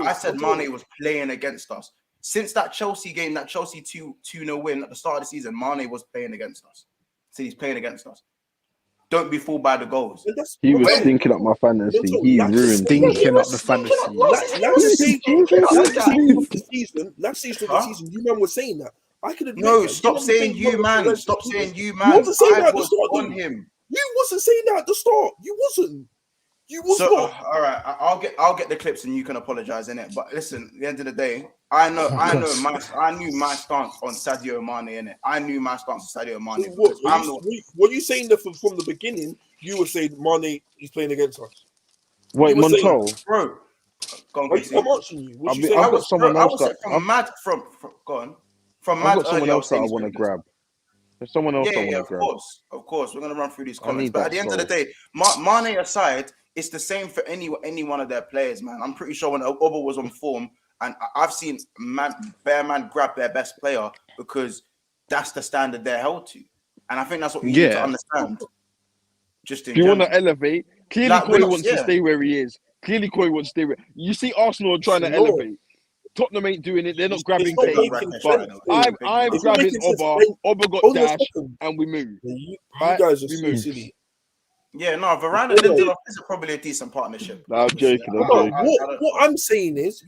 I said Mane was playing against us. Since that Chelsea game, that Chelsea 2-0 win at the start of the season, Mane was playing against us. So he's playing against us. Don't be fooled by the goals. He was stinking up my fantasy. He ruined stinking up the fantasy. Last season of the season, you man was saying that. I could admit no, that. stop saying you, man. Stop saying you, man. You wasn't saying that at the was start. on him. You wasn't saying that at the start. You wasn't. You was not. All right, I'll get the clips and you can apologize in it. But listen, at the end of the day, I knew my stance on Sadio Mane in it. I knew my stance on Sadio Mane. What you saying that from the beginning? You were saying Mane, he's playing against us. Wait, Montel, bro. I'm asking you. I've got someone else that from Mad someone else that I want to grab. There's someone else I want to grab. Of course, we're gonna run through these comments. But at the end of the day, Mane aside, it's the same for any one of their players, man. I'm pretty sure when Oba was on form, and I've seen Bear Man grab their best player because that's the standard they're held to, and I think that's what we need to understand. Just in want to elevate? Clearly, Koi wants to stay where he is. You see, Arsenal are trying to elevate. Tottenham ain't doing it. They're not grabbing Kane. But I'm grabbing Oba. Oba got dash, and we move. You guys are so silly. Yeah, no, Varane and Lindelof is probably a decent partnership. No, I'm joking. What I'm saying is,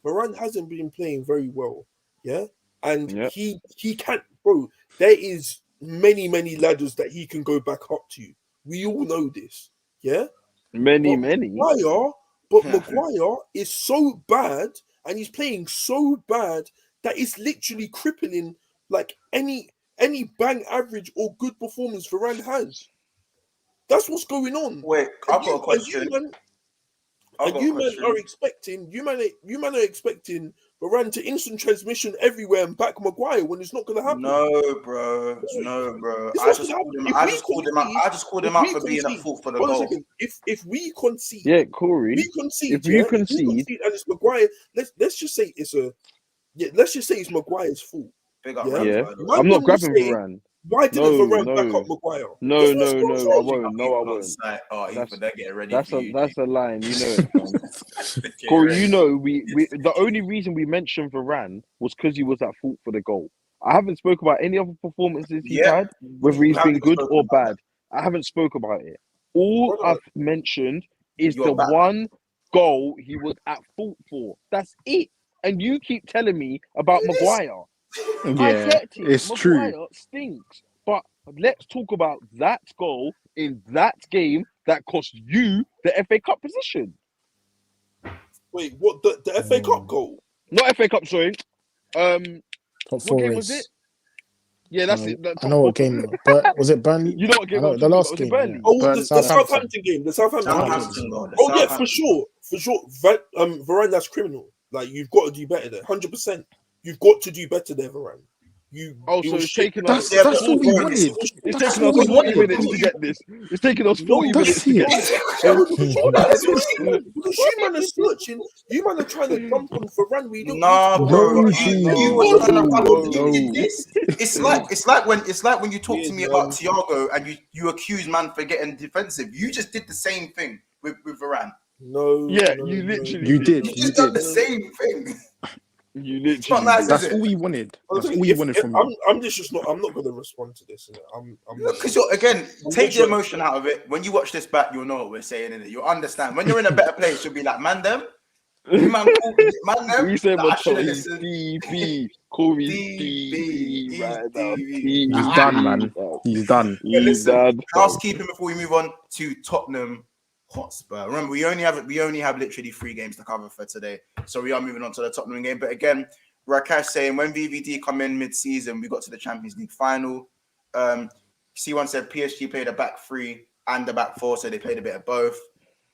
Varane hasn't been playing very well. Yeah, and he can't, bro. There is many ladders that he can go back up to. We all know this. Yeah, many. But Maguire is so bad, and he's playing so bad that it's literally crippling like any bang average or good performance Varane has. That's what's going on. Wait, I've got a question. You man are expecting Varane to instant transmission everywhere and back Maguire when it's not going to happen. No, bro. I just called him out for being at fault for the goal. If we concede, Corey. If we concede, and it's Maguire, let's just say it's Maguire's fault. Big up, I'm not grabbing Varane. Why didn't Varane back up Maguire? No, Because no, what's no, Scott's I on? won't. No, I won't. Oh, That's- Ethan, they're getting ready That's for a you. that's a line, you know it, fam. Corey, you know we the only reason we mentioned Varane was because he was at fault for the goal. I haven't spoke about any other performances he's Yeah. had, whether he's You been haven't good spoken or about bad. I haven't spoke about it. All Brother, I've mentioned is You're the back. one goal he was at fault for. That's it. And you keep telling me about Maguire. I Yeah, get it. it's true. Maguire stinks. But let's talk about that goal in that game that cost you the FA Cup position. wait, what the FA Cup goal? Not FA Cup, sorry. Top What four game was race. it? Yeah, that's it. I know what game, but was it Burnley? You know what I game know I'm the talking last about? Was game. it Burnley? Yeah. Oh, Burn- the Southampton. Southampton game. The Southampton game. Southampton goal. Oh yeah, for sure. Varane, that's criminal. Like you've got to do better there. 100%. You've got to do better there, Varane. It So was it's shit. taken us. That's all we 40 wanted. minutes. It's That's taken all us we 40 wanted. minutes to get this. It's taken us 40 minutes that's to get it. this. Because you man are searching. You man are trying to jump on Varane. We don't. No, need to bro. No, You no, was trying to follow. no. You did this. It's like when you talk to me about Thiago and you accuse man for getting defensive. You just did the same thing with Varane. No. Yeah, no, you no, literally You did. did. You just done the same thing. You It's not literally nice, did. is That's it? all we wanted. That's all If- we wanted if- from I'm, you. I'm just not. I'm not going to respond to this. Innit? I'm Because you're again, I'm take not the sure. emotion out of it. When you watch this back, you'll know what we're saying, innit? You'll understand. When you're in a better place, you'll be like, man, them. You man, cool, man, them. We said Like, I what should have he's listened. DB. Corey's DB, DB right now. DB. He's done, man. He's done. But He's listen, done. housekeeping before we move on to Tottenham Hotspur. Remember, we only have literally 3 games to cover for today, so we are moving on to the Tottenham game. But again, Rakesh saying when VVD come in mid-season, we got to the Champions League final. C1 said PSG played a back 3 and the back 4, so they played a bit of both.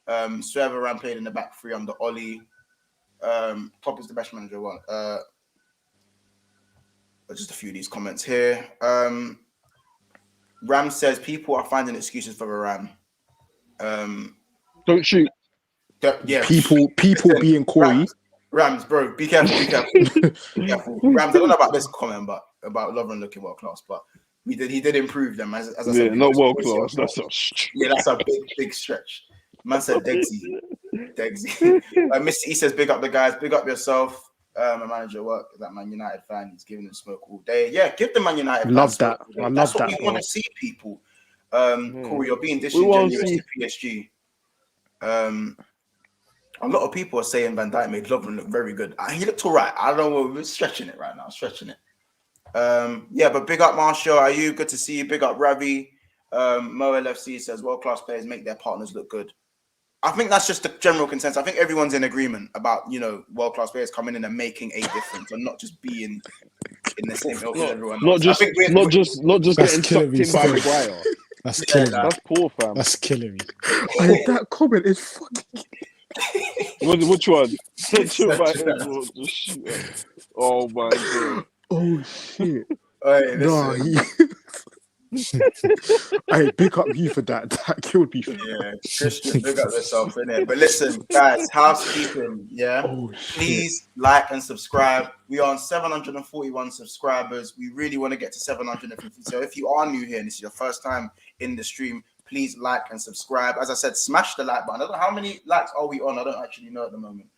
Swerveran played in the back 3 under Oli. Pop is the best manager one. Just a few of these comments here. Ram says people are finding excuses for Varane. Don't shoot. Yeah, People being Corey. Rams, bro, be careful, be careful. Rams, I don't know about this comment, but about Lovren looking world class, but he did improve them as I said. Not world class. That's that's a big stretch. Man said Degsy. Mr. E says big up the guys, big up yourself. A manager work, that Man United fan, he's giving them smoke all day. Yeah, give the Man United Love fans that. smoke all day. I love That's that, what we want to see, people. Corey, you're being disingenuous to PSG. A lot of people are saying Van Dijk made Lovren look very good. He looked all right. I don't know. We're stretching it right now. Stretching it. Yeah, but big up Marshall. Are you good to see you? Big up Ravi. Mo LFC says world-class players make their partners look good. I think that's just the general consensus. I think everyone's in agreement about, world-class players coming in and making a difference and not just being in the same ilk as everyone else. Not just getting sucked in by Maguire. That's killing me. That's poor, fam. That's killing me. That comment is fucking. Which one? Oh my god. Oh shit. Hey, No, I pick up you for that. That killed me. Yeah, Christian, big up yourself, innit? But listen, guys, housekeeping, yeah? Oh, please like and subscribe. We are on 741 subscribers. We really want to get to 750. So if you are new here and this is your first time in the stream, please like and subscribe. As I said, smash the like button. I don't know how many likes are we on. I don't actually know at the moment.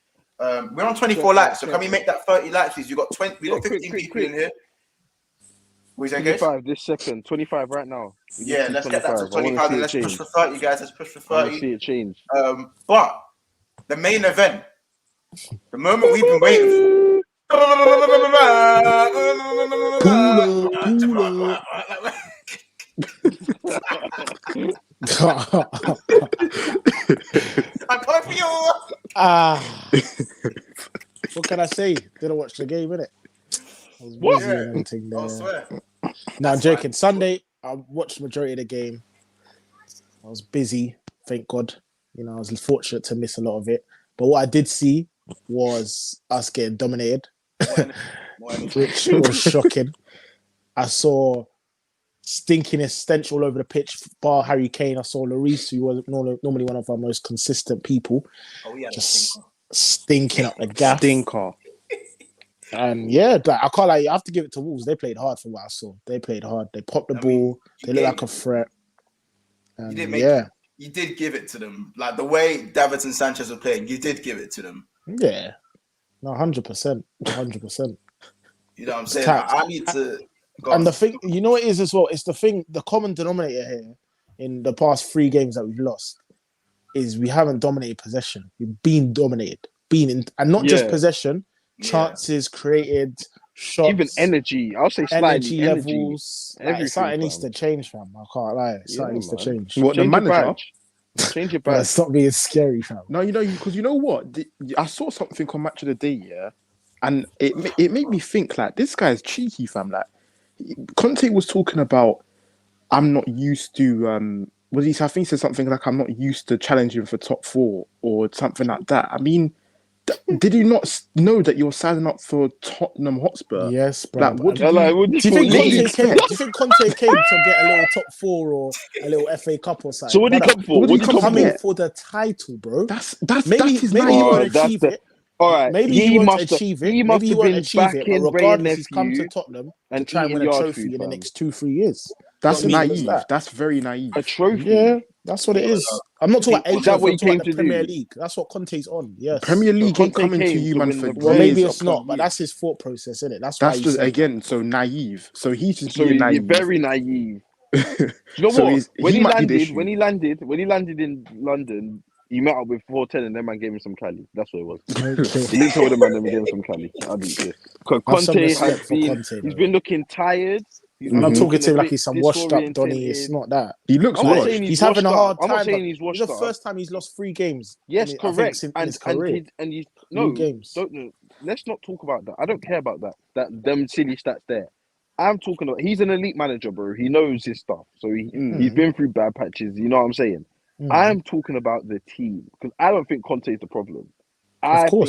We're on 24 likes. So can we make that 30 likes, please? We got 15 people in here. What is that, guys? 25 this second. 25 right now. Yeah, let's get that to 25. Let's push for 30, guys. Let's push for 30. I want to see it change. But the main event, the moment we've been waiting for. I'm coming for you. What can I say? Didn't watch the game, innit? I was What? busy and everything there. I swear. No, I'm joking. Sunday, I watched the majority of the game. I was busy, thank God. I was fortunate to miss a lot of it. But what I did see was us getting dominated, which was shocking. I saw stinkiness stench all over the pitch, bar Harry Kane. I saw Lloris, who was normally one of our most consistent people, just stinking up the gaff. Stinker. And yeah, like, I can't like. I have to give it to Wolves. They played hard for what I saw. They played hard. They popped the ball. They look like a threat. And you did give it to them. Like the way Davinson Sanchez was playing, you did give it to them. Yeah, no, 100%, 100%. You know what I'm saying? I need to. And the thing, you know, what it is as well. It's the thing. The common denominator here in the past 3 games that we've lost is we haven't dominated possession. We've been dominated, and not just possession. Chances created, shots, even energy. I'll say slightly energy levels. Like, something needs to change, fam. I can't lie. Something needs to change. What, the manager? Change your badge. Stop being scary, fam. No, because you know what? I saw something on Match of the Day, yeah, and it made me think like this guy's cheeky, fam. Like Conte was talking about, I'm not used to. I think he said something like, I'm not used to challenging for top 4 or something like that. I mean. Did you not know that you're signing up for Tottenham Hotspur? Yes, bro. Like, do you think Conte came to get a little top 4 or a little FA Cup or something? So what did he come for? What did he come for the title, bro? Maybe he won't achieve it. All right. Maybe he won't achieve it. Maybe he won't achieve it. But regardless, he's come to Tottenham to try and win a trophy in the next 2-3 years. That's naive. That's very naive. A trophy? Yeah, that's what it is. I'm not talking about what he came the to Premier do? League. That's what Conte's on. Yes. Premier League ain't coming to you, man. Well, maybe it's not, but that's his thought process, isn't it? That's just again so naive. So he's just being naive. Very naive. You know what? When he landed in London, he met up with 410 and then man gave him some Cali. That's what it was. He didn't tell the man and gave him some Cali. I didn't care. Because Conte been looking tired. I'm not talking to him like he's some washed up Donny. It's not that. He looks washed. He's having a hard time. I'm not saying he's washed up. It's the first time he's lost 3 games. Yes, correct. In his career. Games. Let's not talk about that. I don't care about that. Them silly stats there. I'm talking about. He's an elite manager, bro. He knows his stuff. So he's been through bad patches. You know what I'm saying? I'm talking about the team because I don't think Conte is the problem. I think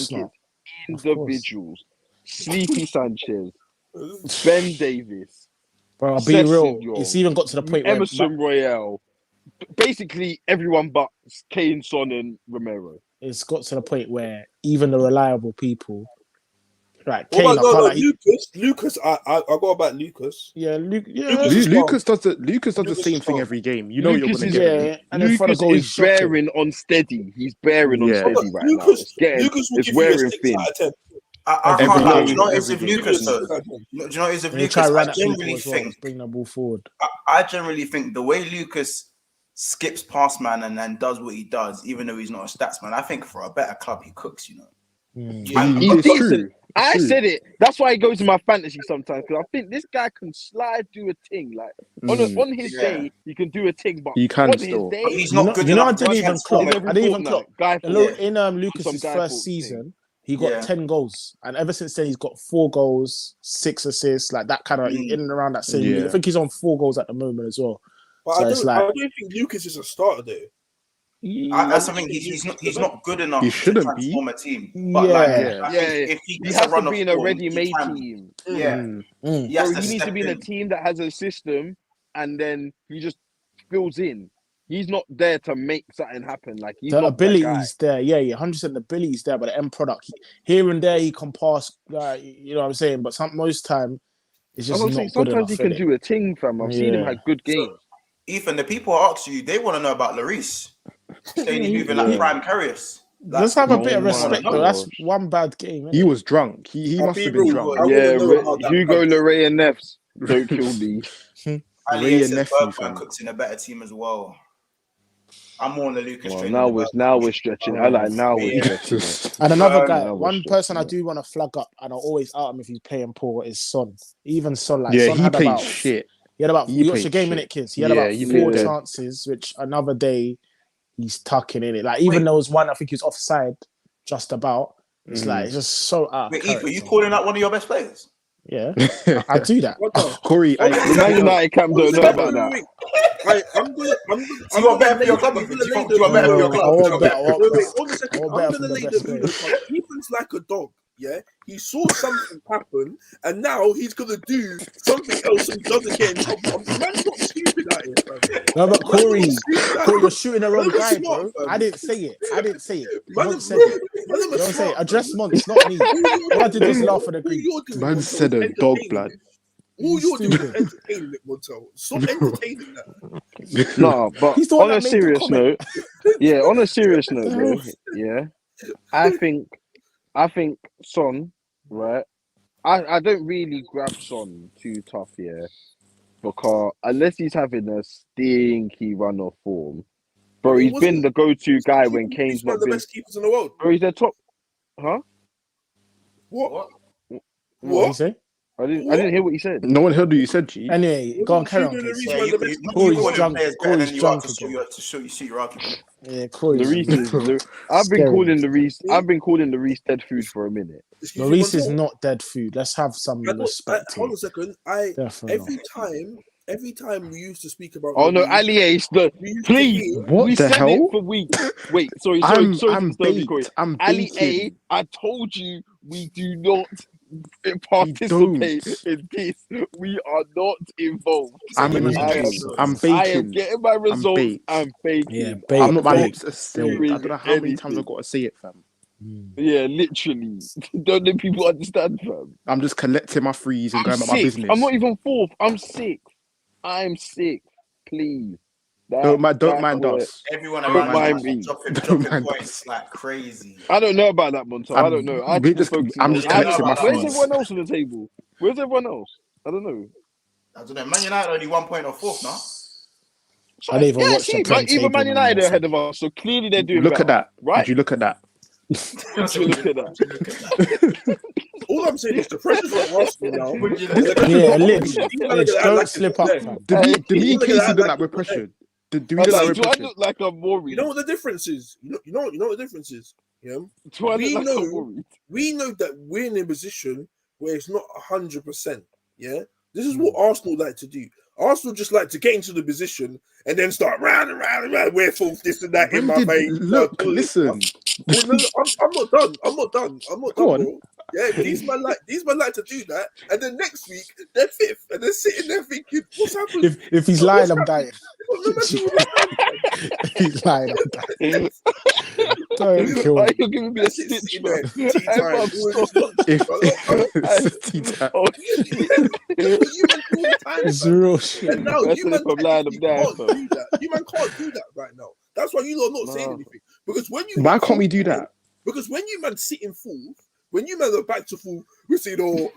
it's individuals. Sleepy Sanchez, Ben Davis. Bro, I'll be real. It's even got to the point where Emerson Royale, basically everyone but Kane, Son, and Romero. It's got to the point where even the reliable people, like Kane, Lucas. I go about Lucas. Yeah, Lucas does the same thing every game. You know you're gonna get it. And Lucas is bearing on steady. He's bearing on steady right now. It's wearing thin. I can't lie. Do you know what it is with Lucas though? Do you know what it is with Lucas? I generally think bring the ball forward. I generally think the way Lucas skips past man and then does what he does, even though he's not a stats man, I think for a better club he cooks. You know, he's decent. I said it. That's why he goes in my fantasy sometimes because I think this guy can slide, do a thing. Like on his day, he can do a thing, but he can still. But he's not good enough. I didn't even clock. In Lucas's first season. He got 10 goals, and ever since then he's got 4 goals, 6 assists, like that kind of in and around that same. I think he's on 4 goals at the moment as well. But so I don't think Lucas is a starter though. That's something he's not good enough. He shouldn't to transform be a team. But if he has to be in a ready-made team. He needs to be in a team that has a system, and then he just fills in. He's not there to make something happen. Like the ability's there, 100%. The ability's there, but the end product here and there he can pass. You know what I'm saying? But most time it's just not good enough. Sometimes he can do a thing, fam. I've seen him have good games. So, Ethan, the people ask you, they want to know about Lloris. Saying he's moving like prime Karius. Let's have a bit of respect, though. That's one bad game. He was drunk. He must have been drunk. Hugo, Lloris, and Neffs. Don't kill me. Ali says Bergman cooks in a better team as well. I'm more on the Lucas train. Now we're stretching. We're stretching. And another guy, one person I do want to flag up, and I'll always out him if he's playing poor, is Son. Even Son, Son he played shit. He had about. You watched the game in it, kids. He had about 4 chances, which another day he's tucking in it. Like even there was one, I think he was offside, just about. It's like it's just so out. Wait, Eve, are you calling out one of your best players? Yeah, I do that. Corey, Man United camp don't know about that. I'm gonna. You want better for your club? You want better for your club? I'm gonna lay the Ethan's like a dog. Yeah, he saw something happen, and now he's gonna do something else so he doesn't get in trouble. Man's not stupid out here, fam. No, but Corey, you're shooting the wrong Man, guy, smart, bro. fam. I didn't say it. Man, Mont said it. man, You know what I'm saying? Address Mont, not me. All I did was laugh and agree. Man said a dog blood. All you're doing is Stupid. entertaining it, Montel. Stop entertaining that. No, but He's the one on a that made the serious comment. note, on a serious note, bro, yeah, I think Son, right? I don't really grab Son too tough, yeah, because unless he's having a stinky run of form, bro, he's been the go-to guy when Kane's He's one not of the been. best keepers in the world. Bro, he's their top, huh? What? What did you say? I didn't hear what he said. No one heard what you said, G. Anyway, go on, carry on, Shooting please. the Yeah, reason why the best Corey's you drunk. players better Corey's than you are drunk to again. shoot your argument. Yeah, Corey's Larice I've been calling Larice dead food for a minute. Excuse me, Maurice is Montel. not dead food. Let's have some respect Hold here. on a second. Definitely Every time we used to speak about. Oh no, Maurice, Ali Ace, we used to please. hear- What We the said hell? it for weeks. Wait, sorry I'm to disturb you, Corey. baked. I'm Ali A, baking. I told you we do not participate in this. We are not involved. I'm Demon engaged. Days. I'm I am baking. getting my results. baked. I'm baking. Yeah, I'm not baked. about to say it. I don't know how many times I've got to say it, fam. Yeah, literally. Don't let people understand, fam. I'm just collecting my threes and I'm going about my sick. business. I'm not even fourth. I'm sick. I'm sick. Please. Don't mind That's us. Everyone Don't around mind you me. is dropping mind points like crazy. I don't know about that, Montel. I don't know. I'm just collecting my Where's threes. everyone else on the table? Where's everyone else? I don't know. I don't know. Man United only 1 point or fourth now. I didn't even watch the see, Prem even table, Man man, United are also. ahead of us, so clearly they're doing Look better, at that. right? Did you look at that? Would you look at that? All I'm saying is the pressure's on Arsenal now. Would you Yeah, Lidge, don't slip up, fam. Do me and Look at Casey that, look like- like we're pressured? Do we Do look like we're I pressured? look like I'm worried? You know what the difference is? You know what the difference is? Yeah. Do I we look like know- I'm worried? We know that we're in a position where it's not 100%. Yeah. This is what Arsenal like to do. Arsenal just like to get into the position and then start round and round and round. We're full this and that in my face. Look, listen. Well, no, I'm not done. I'm not done, Go on. bro. Yeah, these man like to do that, and then next week they're fifth, and they're sitting there thinking, "What's happening?" If he's lying, I'm dying. No matter what, If he's lying, I'm dying. Don't kill Why me. you giving me a that's it, stitch, sitting man? there, tea time. I'm Always If That's what you man do all the time, It's man. real shit. And now That's you it man from line technically of can't death, do that. You man can't do that right now. That's why you lot are not saying No. anything. Because when you why can't we do that? Because when you man sit in full, when you man are back to full, we see or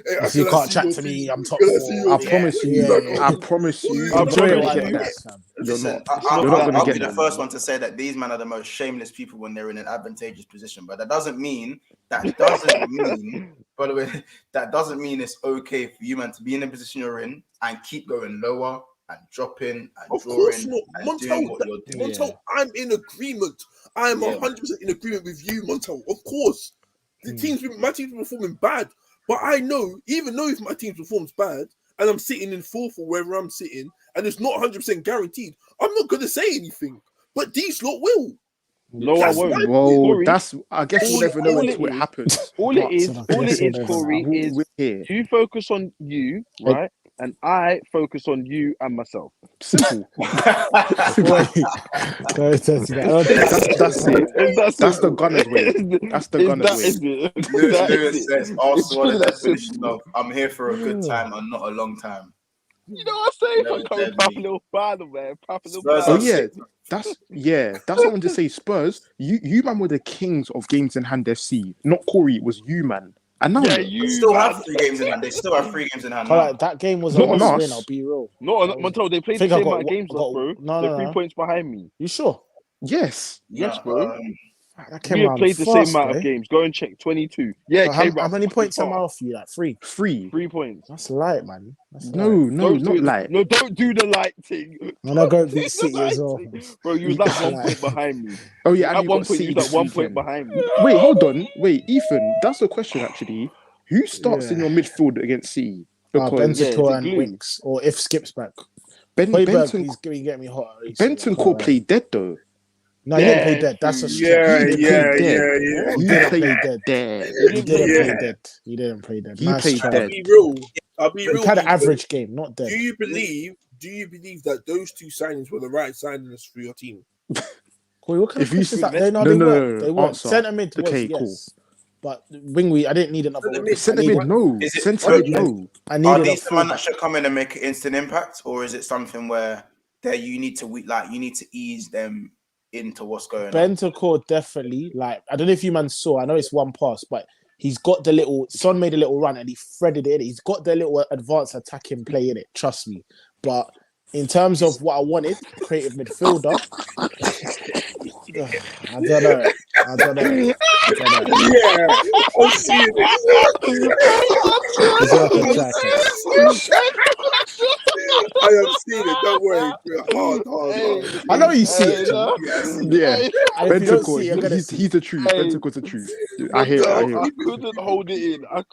If you can't chat to me, I'm top I 4. promise you. Yeah. I promise you. I You're not Enjoy it gonna while get it that. lasts, fam. You're Listen, not. I'll You're not gonna be get the that. first one to say that these men are the most shameless people when they're in an advantageous position, but that doesn't mean by the way, that doesn't mean it's okay for you man to be in the position you're in and keep going lower and dropping and Of course drawing not, and doing what you're doing. Montel, I'm in agreement. I'm Yeah. 100% in agreement with you, Montel. Of course, my team's performing bad, but I know even though if my team performs bad and I'm sitting in fourth or wherever I'm sitting, and it's not 100% guaranteed, I'm not gonna say anything. But these lot will. No, I That's won't. why- Well, Corey, that's. I guess we'll never know all until it is- happens. All But it is, Yes, Corey, is we're here. to focus on you, right? And I focus on you and myself. Simple. Wait. No, that's That's it. That's the gunner's way. That's the gunner's way. Is it? Lewis says Arsenal are the That's definition of I'm here for a good time and not a long time. You know what I'm saying? Never I'm coming dead, pop a mate. little battle, man. Pop a little Spurs Oh are battle. yeah, that's what I wanted to say. Spurs, you man were the kings of games in hand FC. Not Corey, it was you man. And now Yeah, They you still have man. 3 games in hand. They still have 3 games in hand. Can't Now. lie, that game was a Not on must us. win, I'll be real. No, Montel, they played the Think I same got- amount of games I got- left, bro. no, They're no, 3 no. points behind me. You sure? yes. Yes, No, bro. That came We have around played the fast, same amount boy. of games. Go and check. 22. Yeah, But it came how round many fucking points am I fast. off you? Like 3. 3. 3 points. That's light, man. That's No, light. no, not like. No, don't do the light thing. And I go Don't do beat the City light as well. thing. Bro, you was like 1 Like- point behind me. Oh yeah, and At you one got point, City you was this like 1 point weekend. behind me. Wait, hold on. Wait, Ethan, that's a question actually. Who starts in Yeah. your midfield against City? Because Bentancur the and glue. Winks. Or if Skip's back. Ben, Højbjerg, Benton, he's getting me hot. Benton Court played dead though. No, he didn't play dead. That's a Yeah, stretch. yeah, He yeah, played yeah. He He didn't played play dead. dead. He didn't Yeah. play dead. He didn't play dead. He Nice played try. I'll dead. be real. I'll be He real. had an Ethan. average game, not dead. Do you believe that those two signings were the right signings for your team? Corey, what kind of If you questions see- that? They No, they no, weren't. no, They weren't. answer. Centre mid was Okay, yes. cool. But wing, I didn't need another Centre one. mid. Centre I mid, needed, no. Is it- Centre mid, okay. no. I Are needed a these the man full. that should come in and make an instant impact, or is it something where that you need to ease them into what's going on? Bentancur definitely. Like, I don't know if you man saw. I know it's one pass, but he's got the little. Son made a little run and he threaded it in. He's got the little advanced attacking play in it. Trust me. But in terms of what I wanted, creative midfielder. I don't know. Yeah, I'm seeing He's working it. jacket. I am seeing it. Don't worry. Hard. I know you see it. Yeah. And if you don't Bentancur, see it, you're gonna he's see. the truth. Hey. Bentancur's the truth. I hear it. I couldn't hold it in. I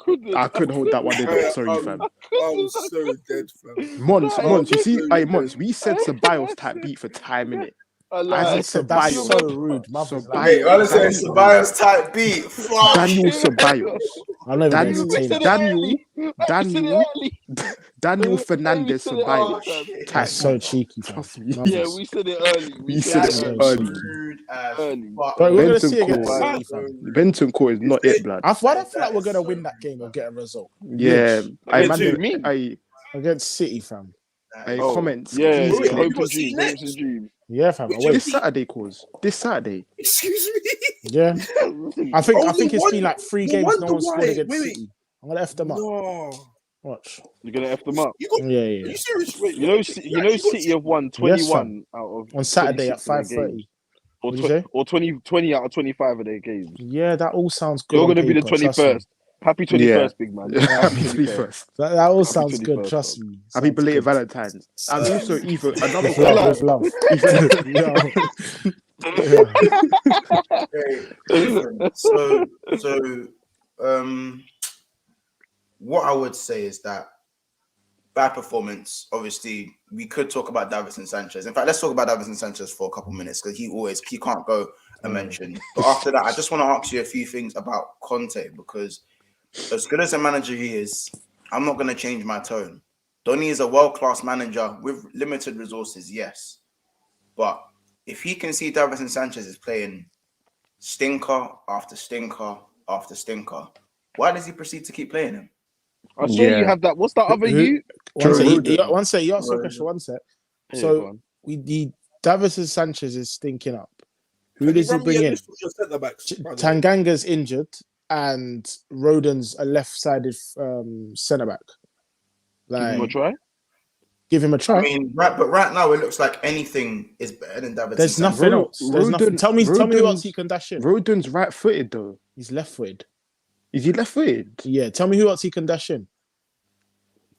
couldn't hold that one in. Sorry, fam. I'm so dead, fam. Mons, you see, Mons, we said Ceballos type beat for time, innit? I said That's Ceballos. so rude. Mother's Ceballos. like, Hey, honestly, it's Ceballos type beat. Fuck. Daniel Ceballos. I'm not even Daniel Fernandez Ceballos. That's Type. so cheeky. Fam. Trust me. Yeah, we said it early. We said it so early. Rude as Early. fuck. Bro, we're gonna see Bentancur. against City, fam. Bentancur is not it, blood. Why do I feel like we're gonna win that game or get a result? Yeah. Me. Against City, fam. Comments. Yeah, please, yeah. comment. Hopes and dreams. Yeah, fam. Which Away. This Saturday, cause this Saturday. Excuse me. Yeah. I think it's one- been like 3 you games no wonder one scored why. against Wait. City. I'm gonna F them up. No. Watch. You're gonna F them up. You got, Yeah, Are yeah. you serious? Wait, You know, City have won 21 out of On Saturday at 26 of their 5:30. games. Or, What'd you say? or 20 out of 25 of their games. Yeah, that all sounds good. You're on going to be the paper, trust me. 21st. Happy 21st, big man. Happy 21st. That all Happy sounds good. 21st, Trust me. Happy Sounds belated good. Valentine's. And also, even another With love, with love. What I would say is that bad performance. Obviously, we could talk about Davinson Sanchez. In fact, let's talk about Davinson Sanchez for a couple minutes because he can't go unmentioned. But after that, I just want to ask you a few things about Conte because as good as a manager he is, I'm not going to change my tone. Donny is a world-class manager with limited resources, yes. But if he can see Davinson Sanchez is playing stinker after stinker after stinker, why does he proceed to keep playing him? I saw you have that. What's that other you? One sec, you asked a question. One sec. Yeah, So the Davinson Sanchez is stinking up. Who does he bring in? Tanganga's injured and Rodon's a left-sided centre back. Give him a try. Give him a try. I mean, but right now it looks like anything is better than Davinson. There's nothing else. There's nothing. Tell me who else he can dash in. Rodon's right-footed though. He's left-footed. Is he left-footed? Yeah. Tell me who else he can dash in.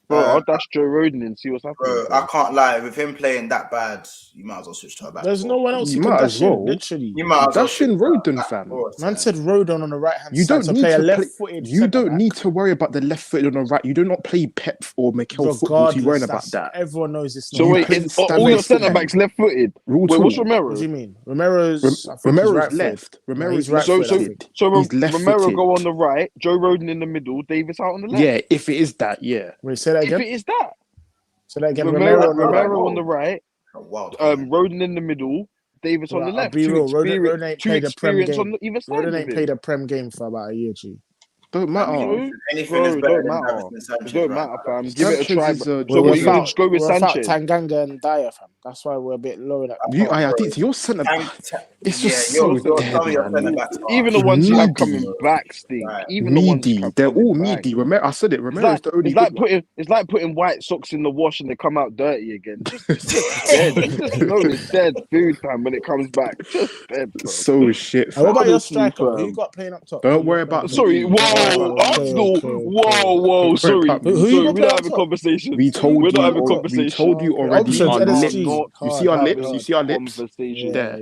Bro, I'll dash Joe Roden and see what's happening. Bro, I can't lie. With him playing that bad, you might as well switch to a back. There's no one else You he can might dash as well. in. Literally. You might as well Dash in Rodon, fam. Man said Rodon on the right hand You side. don't need to left-footed. You don't need to worry about the left foot on the right. You do not play Pep or Mikel football. You worrying about that. Everyone knows it's not. So wait, play all your standard centre backs left-footed. Wait, what's Romero? What do you mean? Romero's left. Romero's right. So He's left-footed. Romero go on the right, Joe Roden in the middle, Davis out on the left. Yeah, if it is that, yeah. Wait, say that again. If it is that, So that again, Romero on the right, Wow. Roden in the middle, Davis on the left. Be real, Roden ain't played a Prem game. On either side Roden ain't played a Prem game for about a year, G. Don't matter. Anything is better than matter. Davinson Sanchez. It don't matter, fam. Give it a try. Sanchez So is what, you can just go with Sanchez. Tanganga and Dyer, fam. That's why we're a bit low in that. I think your centre back. It's just so dead, man. Even the ones you have Meaty. coming back stink. Right. Even the ones you Meaty. have They're coming all back. meaty. Romero, I said it. Romero's the only good one. It's like putting white socks in the wash and they come out dirty again. Just dead. It's dead food, fam. When it comes back, just dead. Bro. So shit. And what about fam. your striker? Who you got playing up top? Don't worry about Sorry, what? Arsenal. okay. Whoa. Sorry, Who you we're gonna not play having up? conversations. We told We're you. not having We conversations. told you already. Options, Our lips. NSG. You see our Hard, lips. hard. You see our lips. Conversation. There.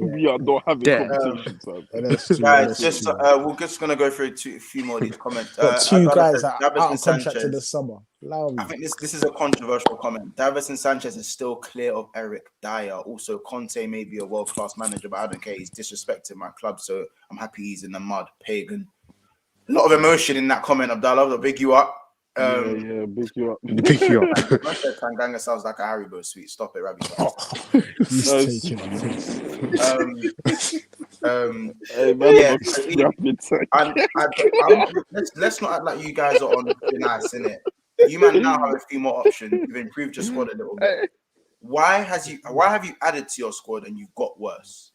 We are not having There. conversations, fam. NSG, Guys, NSG. just we're just gonna go through a few more of these comments. Got two guys that are out Davison of contract in Sanchez. the summer. Allow me. I think this is a controversial comment. Davison Sanchez is still clear of Eric Dyer. Also, Conte may be a world-class manager, but I don't care. He's disrespected my club, so I'm happy he's in the mud. Pagan. A lot of emotion in that comment, Abdallah. I'll big you up. Yeah, big you up. Pick you up. Tanganga sounds like a Haribo sweet. Stop it, Rabbi. He's taking it. Hey, man, Yeah, yeah. let's not act like you guys are on thin ice, innit? You man now have a few more options. You've improved your squad a little bit. Why have you added to your squad and you've got worse?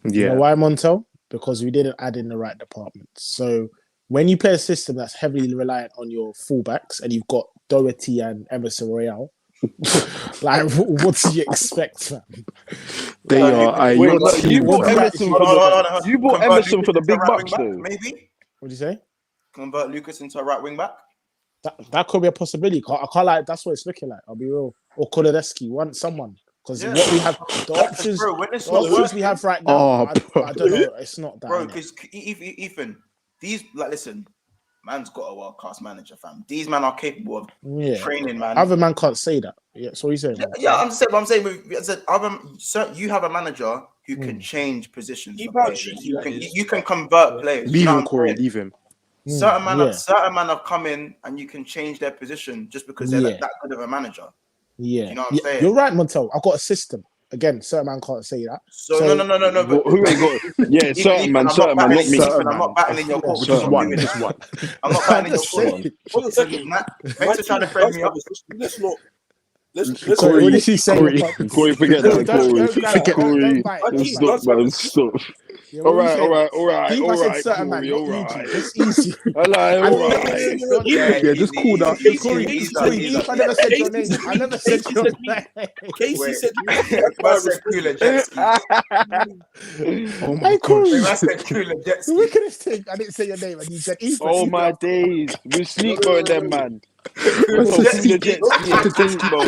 You know why, Montel? Because we didn't add in the right departments. So when you play a system that's heavily reliant on your fullbacks and you've got Doherty and Emerson Royale, like what do you expect, man? They are. You bought Emerson for the big right bucks, wing back, though. maybe What do you say? convert Lucas into a right wing back. That could be a possibility. I can't like that's what it's looking like. I'll be real. Or Kuledeski, want someone. Because what we have, the options, Bro, when it's the not options working, we have right now, I don't know. It's not that. bro. Because Ethan, these listen, man's got a world class manager, fam. These men are capable of training, man. Other man can't say that. Yeah, so he's saying. Yeah, I'm saying. You have a manager who can change positions. You can convert players. Leave him, Corey. Leave him. Certain men have come in and you can change their position just because they're that good of a manager. Yeah, you know what I'm saying? You're right, Montel. I've got a system. Again, certain man can't say that. So no. But who ain't got? Yeah, certain man, not me. I'm not battling your court. Just one. I'm not battling your court. Hold on a second. Thanks for trying to frame me up. Let's Sorry, what did she say? Corey, forget that. Corey, stop. All right. Keep us in certain man, not Eugene. It's easy. All right. Yeah, just cool down. Corey, I never said your name. I never said your name. Casey said cooler jet ski. Oh my Corey. I said cooler jet ski. Look at this thing. I didn't say your name, and you said Ethan. Oh my days, we sleep going them, man. Cooler jet ski and sleep bowl.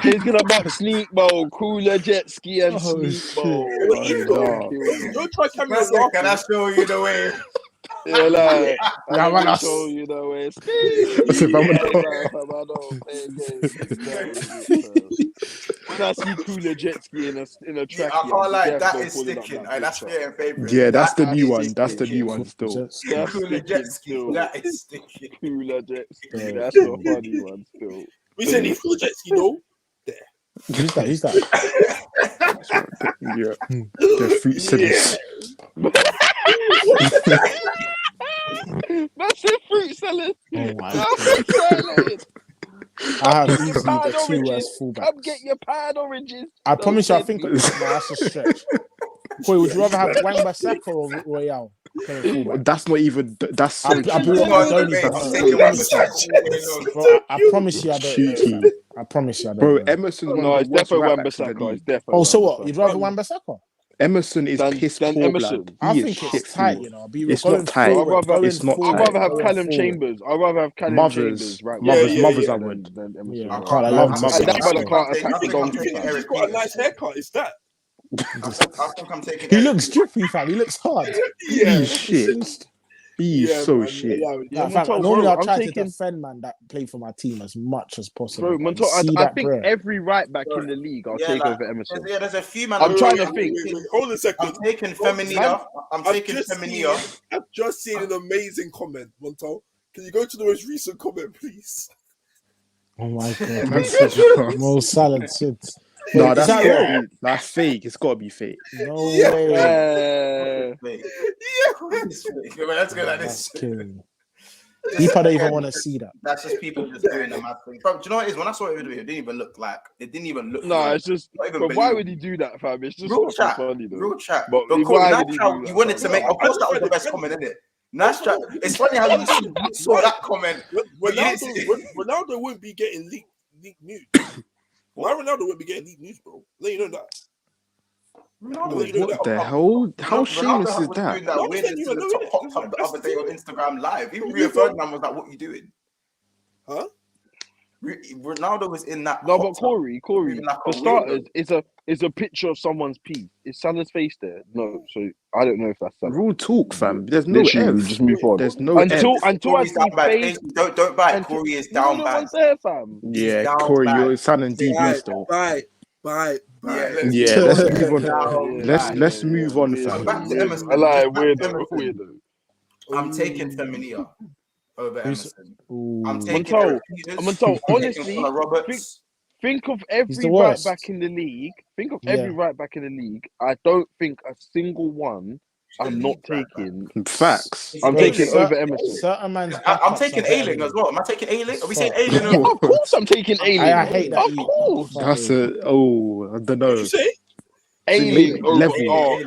He's gonna back sleep bowl, cooler jet ski and sleep bowl. Don't try to Can I show you the way? Yeah, like, I'll show you the way. When I see cooler jet ski in a track, I can't lie, that is sticking. That's your favorite. Yeah, that's the new one. That's the new one still. Cooler jet ski. That is sticking. Cooler jet ski. That's a funny one still. We said he's cooler jet ski, though. Who's that? Yeah, the fruit sellers. Massive fruit sellers. Oh my god. I have easily the two worst fullbacks. Come get your pan oranges. I promise you, I think that's a stretch. Boy, would you rather have Wan-Bissaka or Royale? That's not even. That's so I promise you, I don't know. I promise you, I don't know. Bro, Emerson's one No, of it's the worst definitely right backs in the Wan-Bissaka. league. It's definitely. Oh, so what? You'd rather Wan-Bissaka? Emerson is piss poor, Emerson. blood. I He think is it's shit tight, fool. you know. It's not tight. It's not I'd tight. rather have Callum Chambers. I'd rather have Callum Chambers. Right. Mothers, I would. Yeah, I can't. I love Mothers. That man can't attack the I'm donkey. taking He's Eric got a nice haircut. Is that? I think I'm taking. He looks drippy, fam. He looks hard. He's shit. He's so man, shit. Like, fam, normally I try to defend man that play for my team as much as possible. Bro, I think every right back in the league, I'll take over Emerson. There's a few man. I'm trying to think. Hold on a second. I'm taking Feminina. I've just seen an amazing comment, Montel. Can you go to the most recent comment, please? Oh my god. Mo Salah said. No, that's fake. It's got to be fake. No way. Let's go like this. People don't even want to see that. That's just people just doing the mad thing. Bro, do you know what it is? When I saw it didn't even look like. It didn't even look. No, it's just. But why would he do that, fam? It's just real chat. Funny, though. Real chat. But why would he do that? You wanted to make. Of course, that was the best comment, isn't it? Nice chat. It's funny how you saw that comment. Ronaldo wouldn't be getting leaked news. Why Ronaldo wouldn't be getting leaked news, bro? Let you know that. Ronaldo, you know What that. the hell? How shameless is was that? doing that No, I'm weirdness saying you to the know top it. popped up the That's other the day on thing. Instagram Live. Even Move Rio on. Ferdinand was like, "What you doing?" Huh? Ronaldo was in that. No, hot but tub, Corey, moving like for a starters, weirdo. it's a picture of someone's piece. Is Salah's face there? No, so I don't know if that's Salah. Real talk, fam. There's no Literally, we F. just move on. There's no Until F. until I Corey's see down bad. face. Don't bite. Until Corey is no, down no bad. one's there, fam. Yeah, down Corey, bad. you're sounding DB Bye, still. bye. Yeah, Yeah, let's Corey move is on. down bad. Let's move on, Weirdo, fam. Back to weirdo. Emerson. I like Just back to weirdo, Emerson. weirdo. I'm taking Femenia over Who's- Emerson. Ooh. I'm taking Montel, Eric Peters. Montel, I'm taking honestly, Connor Roberts. think of He's every the right worst. back in the league. Think of Yeah. every right back in the league. I don't think a single one I'm not taking. Facts. I'm Bro, taking cer- over Emerson. Certain man's I'm backups taking are better Ailing than as well. Am I taking Ailing? Are we saying Fuck. Ailing? Yeah, of course I'm taking Ailing. I hate that. Of course. That's a I don't know. What you say? Ailing over level.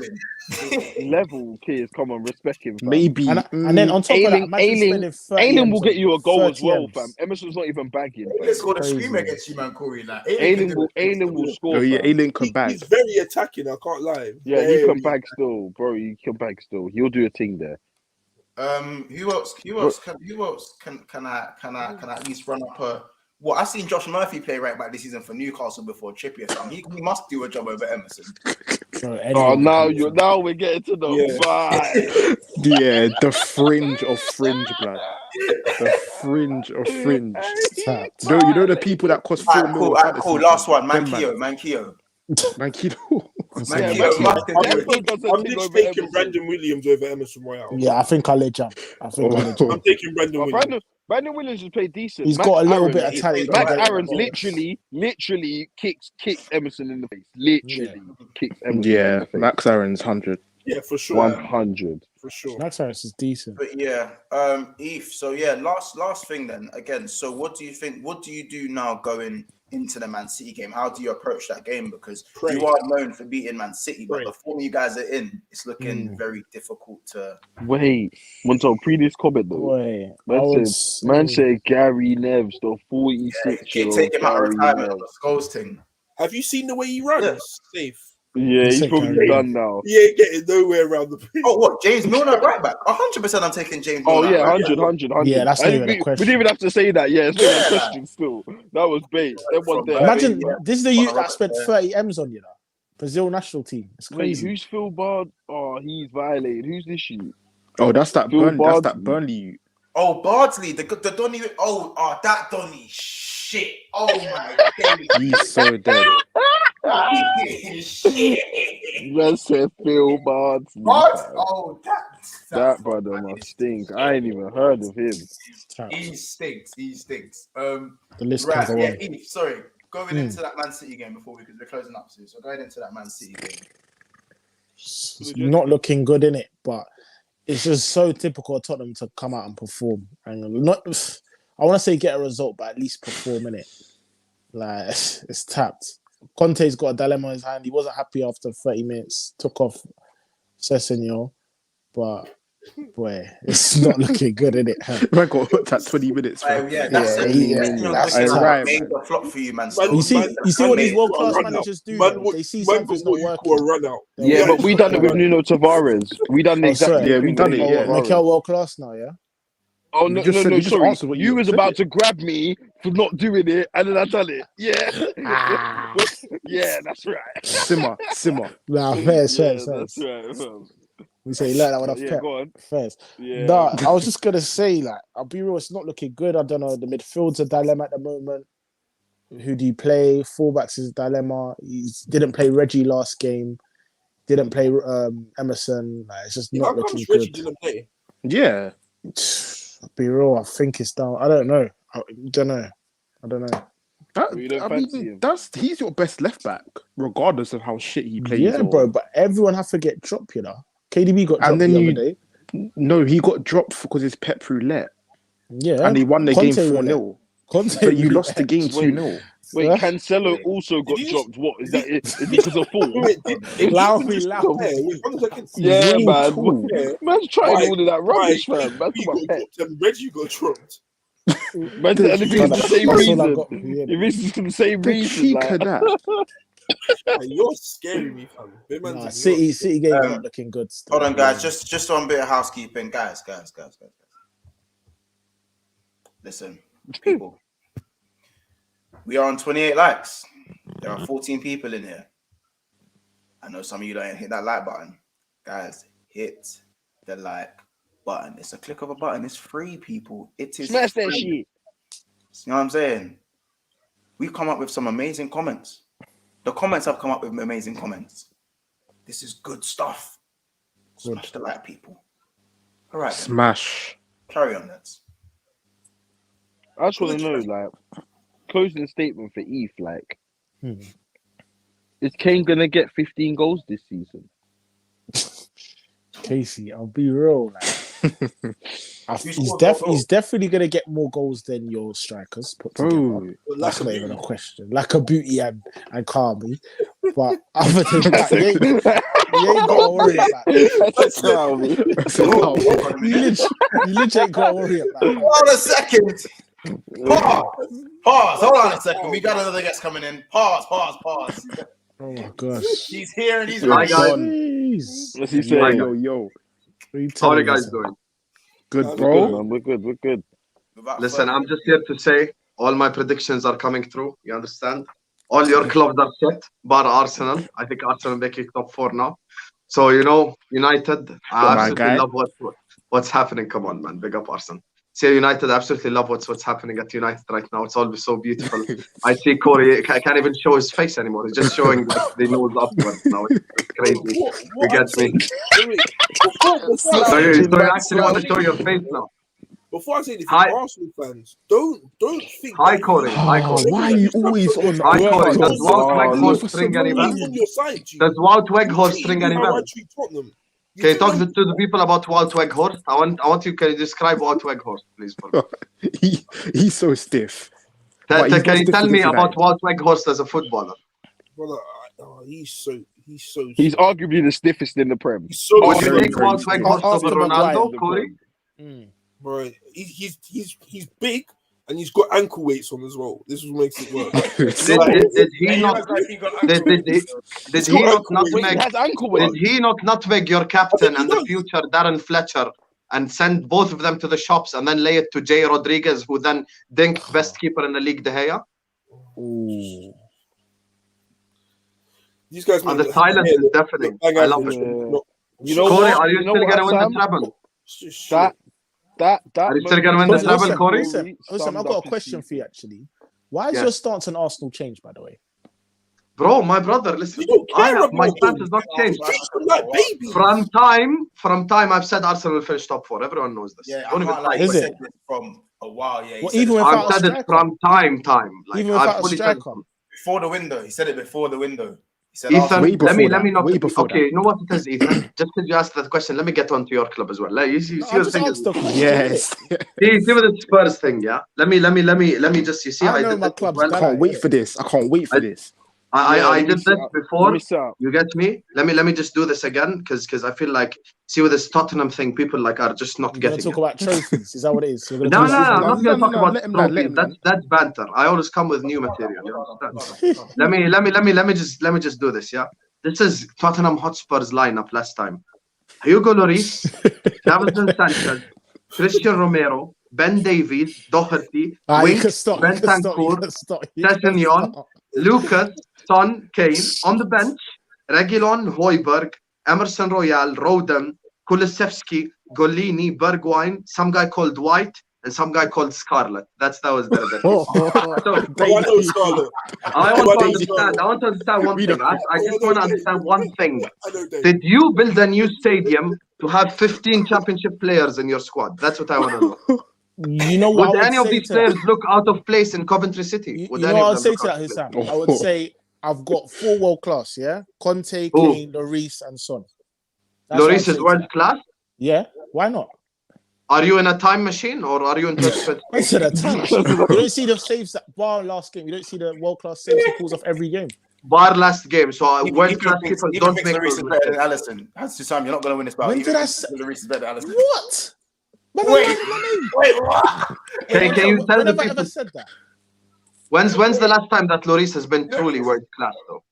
level kids. Come on, respect him, fam. Maybe. And then on top of that, Ailing, imagine Ailing, spending 30 Ailing M's will get on you a goal as 30 well, M's. fam. Emerson's not even bagging. Ailing scored a Crazy. scream against you, man, Corey. Like, Ailing will Oh score. yeah, Fam. Ailing can bag. He's very attacking. I can't lie. Yeah, he can Very. bag still, bro. He can bag still. He'll do a thing there. Who else can I at least run up a? Well, I've seen Josh Murphy play right back this season for Newcastle before Trippier. Fam. He must do a job over Emerson. Bro, Oh, anyone can do it. now we're getting to the vibe. Yeah, the fringe of fringe, blood. The fringe of fringe. Tapped. You know the people that cost 4 Alright, mil. cool. Last one, Them Mankio. Man, Kido. Yeah, Mankio must do Mankio it. does a I'm thing just over taking Emerson. Brandon Williams over Emerson Royale. Yeah, I think I'll let jump. Oh. I'm taking Brandon But Williams. Brandon Williams has played decent. He's Max got a little Aaron, bit of he's talent. played Max alright. Aaron's literally kicks Emerson in the face. Literally kicks Emerson in Yeah, the face. Max Aaron's 100. Yeah, for sure. 100. For sure. Max Harris is decent. But yeah, Eve. So yeah, last thing then. Again, so what do you think? What do you do now going into the Man City game? How do you approach that game? Because Pray. you are known for beating Man City, but Pray. the form you guys are in, it's looking very difficult to. Wait, Montel, previous comment though. Boy, Man said Gary Neves, the 46-year-old Take him out of Gary retirement on Neves. the Skulls thing. Have you seen the way he runs? Safe. Yeah, he's said probably Gary. done now. He ain't getting nowhere around the pitch. Oh, what? James Milner right back? 100%. I'm taking James Oh Milner. yeah, right 100. Yeah, that's not even a We question. didn't even have to say that. Yeah, it's not even a question still. That was bait. That was there. Imagine Yeah. this is the youth that Robert spent there. 30 M's on you know. Brazil national team. It's Wait, crazy. who's Phil Bard? Oh, he's violated. Who's this you? Oh, that's that Phil Burnley. That's Bardsley. that Burnley. Oh, Bardsley, the Donny. Oh, that Donny. Shit. Oh my days. He's so dead. Shit. Let's say Phil Bard. Oh, That brother must stink. I ain't even heard of him. Tapped. He stinks. The list Right, can go yeah, on. Eve, sorry. Going into that Man City game because we're closing up soon. So going into that Man City game. It's not looking good in it, but it's just so typical of Tottenham to come out and perform. And not, I want to say get a result, but at least perform in it. Like it's tapped. Conte's got a dilemma in his hand. He wasn't happy after 30 minutes. Took off Sessegnon, but boy, it's not looking good, is it? Man got hooked at 20 minutes. Fam. Yeah, that's Yeah, it. yeah, that's That's right, made man. the flop for you, man. Man, You see what these world class run out. managers do. Man, though? They see man something's got not what you call a working. run out. Yeah, but we done it with Nuno Tavares. We done the Oh, exact sorry. same Yeah, we thing done with it, Nuno yeah. Tavares. Mikel world class now, yeah. Oh You no, just no, said- no! you just Sorry, answered what you you was said about it. to grab me for not doing it, and then I done it. Yeah, Ah. yeah, that's right. Simmer. Nah, fair. That's right. fam. We say you learn that one off Yeah, Pep. go on. First. Yeah. Nah, I was just gonna say, like, I'll be real, it's not looking good. I don't know. The midfield's a dilemma at the moment. Who do you play? Fullbacks is a dilemma. He didn't play Reggie last game. Didn't play Emerson. Like, it's just How not come looking Reggie good. didn't play? Yeah. I'll be real. I think it's down. I don't know. I don't know. You don't fancy him? He's your best left back, regardless of how shit he plays. Yeah, bro. But everyone have to get dropped, you know. KDB got dropped And then the you- other day. No, he got dropped because his Pep roulette, Yeah, and they won the Conte game roulette. 4-0. Conte But you roulette. lost the game 2-0. Wait, Huh? Cancelo also got Did you- dropped. What is that? Is it because of form? Lowry. Wait, 1 second. Yeah, Real man. talk. Yeah. Man's trying Why- all of that rubbish, Why fam. Man, he come on, got Pep. dropped and Reggie got dropped? Man, and if it's the same That's all I reason, got for you. if it's the same The reason, cheek like, of that. You're scaring me, fam. Nah, City game's not looking good. Still. Hold on, guys. Just on a bit of housekeeping, guys. Listen, people. We are on 28 likes. There are 14 people in here. I know some of you don't hit that like button. Guys, hit the like button. It's a click of a button. It's free, people. It is Smash free. that shit. You know what I'm saying? We've come up with some amazing comments. The comments have come up with amazing comments. This is good stuff. Smash the like, people. All right. Smash. Carry on, lads. I just want to know, like, closing statement for Eve, like, is Kane gonna get 15 goals this season? Casey, I'll be real. Like, he's definitely gonna get more goals than your strikers put together. That's not even a question. Like a Booty and Carby. But other than that, you ain't got to worry about that. You literally ain't got to worry about that. Hold on a second. Pause. Hold on a second. We got another guest coming in. Pause. Oh my gosh. He's here and he's Hi, ready. guys. What's he saying? Yo. How are you guys doing? Good, bro. We're good. Listen, I'm just here to say all my predictions are coming through. You understand? All your clubs are set, bar Arsenal. I think Arsenal making top 4 now. So, you know, United, I absolutely love what's happening. Come on, man. Big up Arsenal. See, United, I absolutely love what's happening at United right now. It's all so beautiful. I see Corey, I can't even show his face anymore. He's just showing like, the nose upwards now. It's crazy. You get me? So you actually want to show your face now. Before I say anything, Arsenal fans, don't think. Hi, Corey. Why are you always on? Hi, Corey. Does Wout Weghorst string any bells? Does Wout Weghorst string any bells? Can you talk to the people about Wout Weghorst? I want you. Can you describe Wout Weghorst, please? He's so stiff. Can you tell me about Wout Weghorst as a footballer? Brother, he's arguably the stiffest in the Prem. Would you take Wout Weghorst over Ronaldo, Corey? Bro, he's big and he's got ankle weights on as well. This is what makes it work. Did he not nutmeg your captain and the future Darren Fletcher and send both of them to the shops and then lay it to Jay Rodriguez, who then dinked best keeper in the league, De Gea? Ooh. These guys, and the silence is deafening. I love it. You know, Corey, are you still going to win the treble? Are you still going to win the treble, Corey? Listen, I've got a question for you, actually. Why has your stance on Arsenal changed, by the way? Bro, my brother, listen. My stance has not changed. From time, I've said Arsenal will finish top 4. Everyone knows this. Yeah, don't even like is it from a while? Yeah, well, even I've said it from time. Like, even without a striker. Before the window, he said it before the window. He said, Ethan, let me not. Way before okay, you know what it is, Ethan? Just because you asked that question, let me get on to your club as well. Like, you see what thing is? Yes. See with the Spurs thing, yeah. Let me just. You see, I did that well. I can't wait for this. I did this before. You get me? Let me just do this again because I feel like with this Tottenham thing, people like are just not getting. Talk about trophies. Is that what it is? No, I'm not going to talk about trophies. That's banter. I always come with new material. You understand? let me just do this. Yeah, this is Tottenham Hotspur's lineup last time: Hugo Lloris, Davinson Sanchez, Christian Romero, Ben Davies, Doherty, Bentancur, Sessegnon, Lucas, Son, Kane. On the bench, Reguilon, Højbjerg, Emerson Royal, Roden, Kulusevski, Golini, Bergwijn, some guy called White, and some guy called Scarlett. That was their bench. I want to understand one thing. I just want to understand one thing. Did you build a new stadium to have 15 championship players in your squad? That's what I want to know. You know what? Would any of these players look out of place in Coventry City? You know what I would say to that, Hussam? I would say I've got 4 world class, yeah? Conte, Kane, Lloris, and Son. Lloris is world class? Yeah, why not? Are you in a time machine or are you in 2020? It's in a time machine. You don't see the saves that bar last game. You don't see the world class saves he pulls off every game. Bar last game, so world class people don't make Lloris is better than Alisson. That's Hussam, you're not going to win this battle. When did I say Lloris is better than Alisson? What? Wait, what? Can you tell the people? I ever said that? When's the last time that Lloris has been truly world class, though?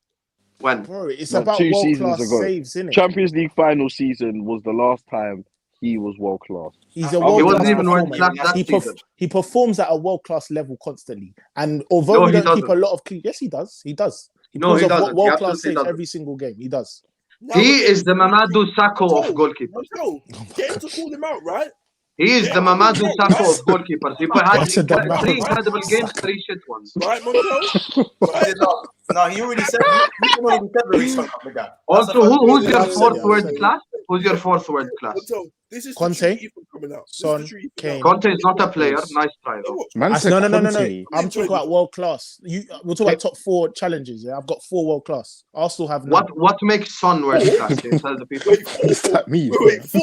When? Bro, it's No, about 2 world seasons class ago. saves, isn't it? Champions League final season was the last time he was world class. He's a He world wasn't class even world performer. class that season. He performs at a world class level constantly. And although No, we he don't keep a doesn't. lot of clean, yes, he does. He does. He No, pulls he off doesn't. He world class absolutely saves doesn't. every single game. He does. He is the Mamadou Sakho of goalkeepers. Get him to call him out, right? He is the Mamadou Sakho of goalkeepers. He had That's a dumb 3 man. incredible games, 3 shit ones. Right, Montel? Right? No, he already said. He already said where he's from, the guy. Also, who's your I've said fourth it, I've world said it. class? Who's your fourth world class? Montel, this is Conte, the truth coming out. This is Son, the truth Kane. Conte is not a player. Nice try, though. Man said No. Conte. I'm talking about world class. We're talking about top 4 challenges. Yeah, I've got 4 world class. Arsenal have none. What makes Son world class? Can you tell the people? Wait, What's that mean? Wait, 4?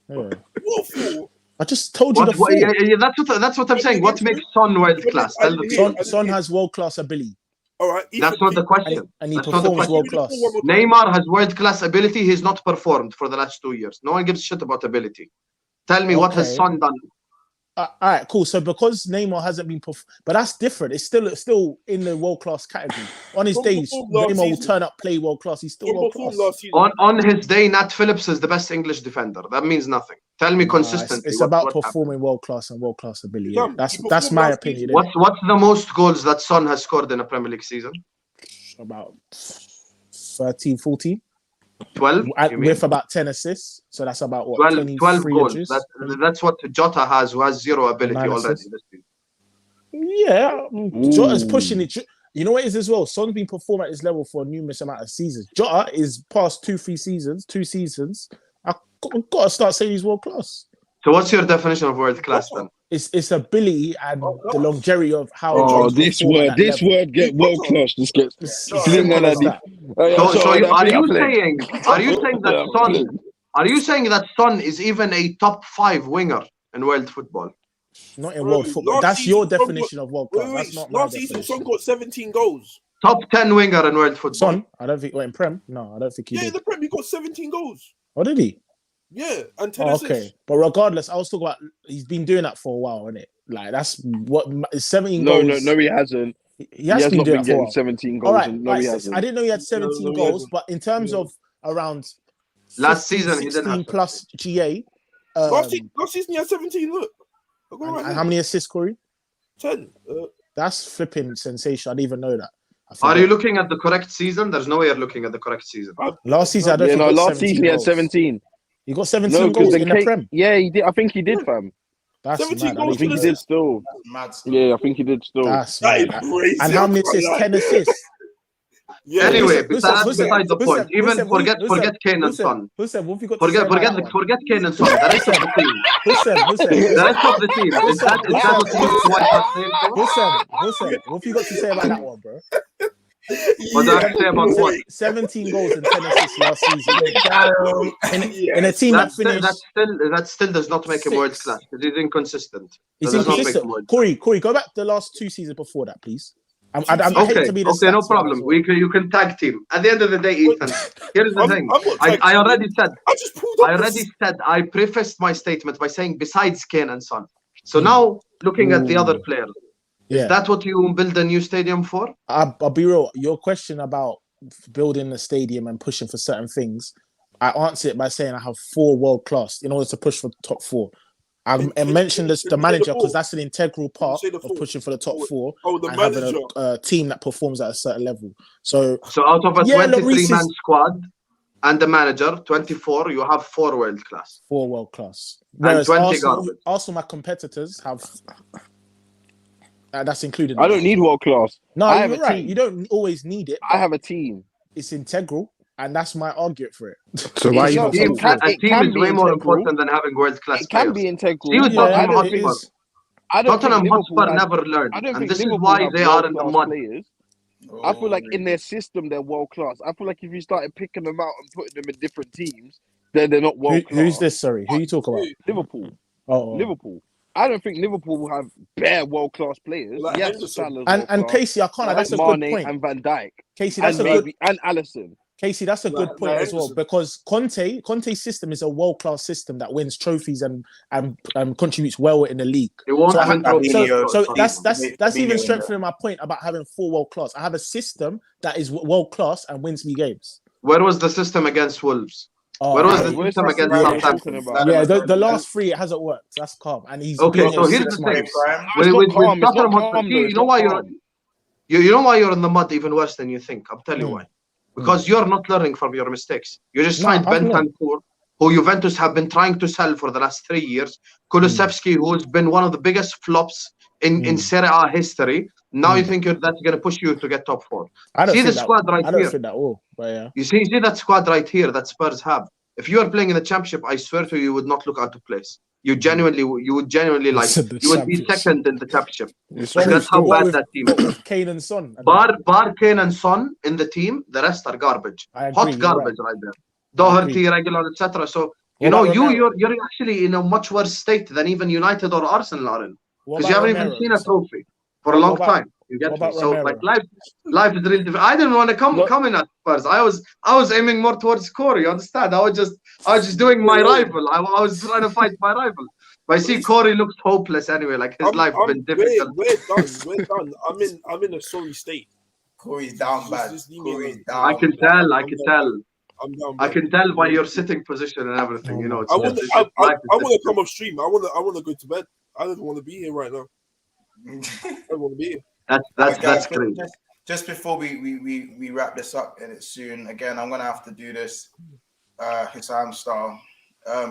Yeah. What 4? I just told you the 4. Yeah, that's what I'm saying. What makes Son world class? Tell the people. Son has world class ability. All right. That's not the question. And he That's not the performs question. world class. Neymar has world class ability. He's not performed for the last 2 years. No one gives a shit about ability. Tell me what has Okay. Son done? All right, cool. So because Neymar hasn't been, but that's different. It's still in the world class category. On his days, Neymar will turn up, play world class. He's still world class. On his day, Nat Phillips is the best English defender. That means nothing. Tell me consistently. It's what about happened. performing world class and world class ability. Sam, That's my opinion. What's the most goals that Son has scored in a Premier League season? About 13, 14. 12. With about 10 assists. So that's about what? 12 goals. Inches? That's what Jota has, who has 0 ability 9 already. assists. Yeah, Jota's pushing it. You know what it is as well? Son's been performing at this level for a numerous amount of seasons. Jota is past 2 seasons. I've got to start saying he's world class. So what's your definition of world class then? It's ability and the longevity of how. Oh, this word get world class. This gets. Simple as that. Are you saying that Son is even a top 5 winger in world football? Not in world football. That's your definition of world class. That's not my last season, definition. Son got 17 goals. Top 10 winger in world football. Son, I don't think. In Prem, no, I don't think he Yeah, did. in the Prem, he got 17 goals. Oh, did he? Yeah, and 10 Oh, assists. okay, but regardless, I was talking about he's been doing that for a while, isn't it? Like that's what 17 No, goals. no, he hasn't. He has been not doing been that for a getting while. 17 goals. All right, No, he hasn't. I didn't know he had 17 No, he goals, hasn't. but in terms of around Last 15, season, he didn't 16 have plus GA. Last season, he had 17. Look. And how many assists, Corey? 10. That's flipping sensational. I didn't even know that. Are you looking at the correct season? There's no way you're looking at the correct season. Last season, I don't think he got last season he had goals. 17. He got 17 goals in the Prem. Yeah, he did. I think he did, fam. That's 17 mad. goals I think he did still. Mad. Yeah, I think he did still. That's That mad. is crazy. And how many assists? 10 assists. Yeah. Anyway, Listen, that's beside the point. Even forget Kane and Son. Listen, what have you got to say about that one? Forget Kane and Son. The rest of the team. Listen. The rest of the team. Is that what you want? Listen, what have you got to say about that one, bro? What do I have to say about what? 17 goals and 10 assists last season. In a team that finished... That still does not make him world class because he's inconsistent. He's inconsistent. Corey, go back to the last 2 seasons before that, please. I hate to be the no problem. You can tag team. At the end of the day, Ethan, here's the thing. I already said, I prefaced my statement by saying besides Kane and Son. So now, looking at the other players, is that what you build a new stadium for? I'll be real. Your question about building a stadium and pushing for certain things, I answer it by saying I have 4 world class in order to push for top 4. I mentioned the manager because that's an integral part of pushing for the top 4 and having a team that performs at a certain level. So out of a 23-man squad and the manager, 24, you have 4 world class. 4 world class. Whereas Arsenal, my competitors have... that's included. I don't need world class. No, you're right. Team. You don't always need it. I have a team. It's integral. And that's my argument for it. So why a team is way more important than having world class. It can be integral. Tottenham Hotspur never learned, and this is why they are in the mud. I feel like in their system they're world class. I feel like if you started picking them out and putting them in different teams, then they're not world class. Who's this? Sorry, who are you talking about? Liverpool. Oh, Liverpool. I don't think Liverpool will have bare world class players. Like yes, Salah's and Casey, I can't. That's a good point. And Van Dijk. Casey, that's a good. And Alisson. Casey, that's a good point as well, because Conte's system is a world-class system that wins trophies and contributes well in the league. So that's even strengthening my point about having 4 world-class. I have a system that is world-class and wins me games. Where was the system against Wolves? Where was the system against Southampton? Yeah, the last 3 it hasn't worked. That's calm, and he's okay. So here's the thing: you know why you're in the mud even worse than you think. I'll tell you why. Because you're not learning from your mistakes. You just signed Bentancur, who Juventus have been trying to sell for the last 3 years. Kulusevski, who's been one of the biggest flops in Serie A history. Now you think that's going to push you to get top 4. See the squad right here. I don't think that will, but yeah. You see that squad right here that Spurs have. If you are playing in the Championship, I swear to you would not look out of place. You would genuinely like, you would be second in the Championship. That's how bad that team is. Kane and Son. Bar Kane and Son in the team, the rest are garbage. Hot garbage right there. Doherty, Regular, etc. So, you're actually in a much worse state than even United or Arsenal are in. Because you haven't even seen a trophy for a long time. You get me? So like life is really different. I didn't want to come in at Spurs. I was aiming more towards Corey. You understand? I was just doing my rival. I was trying to fight my rival. But I see Corey looks hopeless anyway. Like his life has been difficult. We're done. I'm in a sorry state. Corey's down bad. Corey's down. I can tell. I'm down. I can tell by your sitting position and everything. You know. I want to come off stream. I want to go to bed. I don't want to be here right now. I don't want to be here. That's great. Just before we wrap this up and it's soon, again, I'm gonna have to do this Hissam style.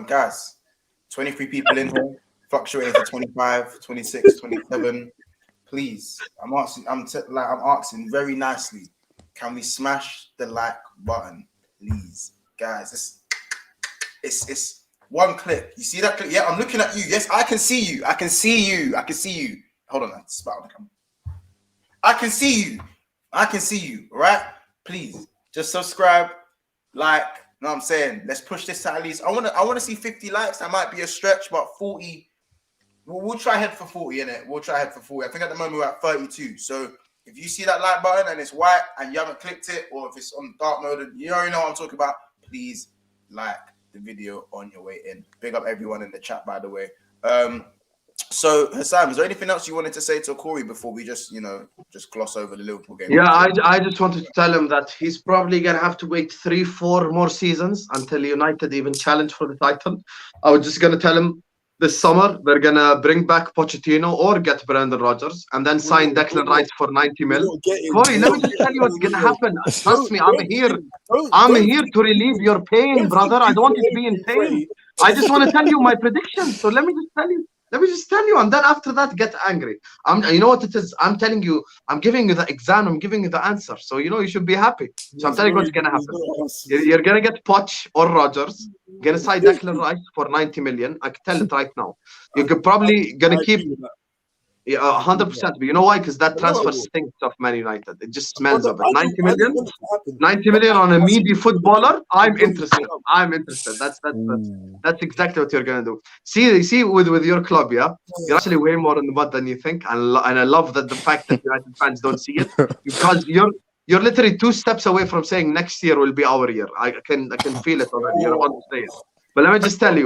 Guys, 23 people in here, fluctuating to 25, 26, 27. Please, I'm asking very nicely. Can we smash the like button, please, guys? It's one click. You see that click? Yeah, I'm looking at you. Yes, I can see you. I can see you. Hold on, that's about the camera. I can see you, all right? Please, just subscribe, like, you know what I'm saying? Let's push this to at least, I want to see 50 likes. That might be a stretch, but 40, we'll try head for 40, innit? We'll try head for 40. I think at the moment we're at 32. So if you see that like button and it's white and you haven't clicked it, or if it's on dark mode, you already know what I'm talking about, please like the video on your way in. Big up everyone in the chat, by the way. So Hissam, is there anything else you wanted to say to Corey before we just gloss over the Liverpool game? Yeah, I just wanted to tell him that he's probably gonna have to wait 3-4 more seasons until United even challenge for the title. I was just gonna tell him this summer they're gonna bring back Pochettino or get Brendan Rodgers and then sign Declan Rice for 90 mil. Corey, let me just tell you what's gonna happen. Trust me, I'm here to relieve your pain, brother. I don't want you to be in pain. I just want to tell you my prediction. So let me just tell you, and then after that, get angry. You know what it is? I'm telling you, I'm giving you the exam, I'm giving you the answer. So you should be happy. So I'm telling you what's gonna happen. You're gonna get Poch or Rodgers. Gonna sign Declan Rice for 90 million. I can tell it right now. You're probably gonna keep 100%. But you know why? Because that transfer stinks of Man United. It just smells of it. 90 million on a meaty footballer. I'm interested. That's exactly what you're gonna do. See with your club, yeah, you're actually way more in the mud than you think, and I love the fact that United fans don't see it, because you're literally 2 steps away from saying next year will be our year. I can feel it already. You're about to say it. But let me just tell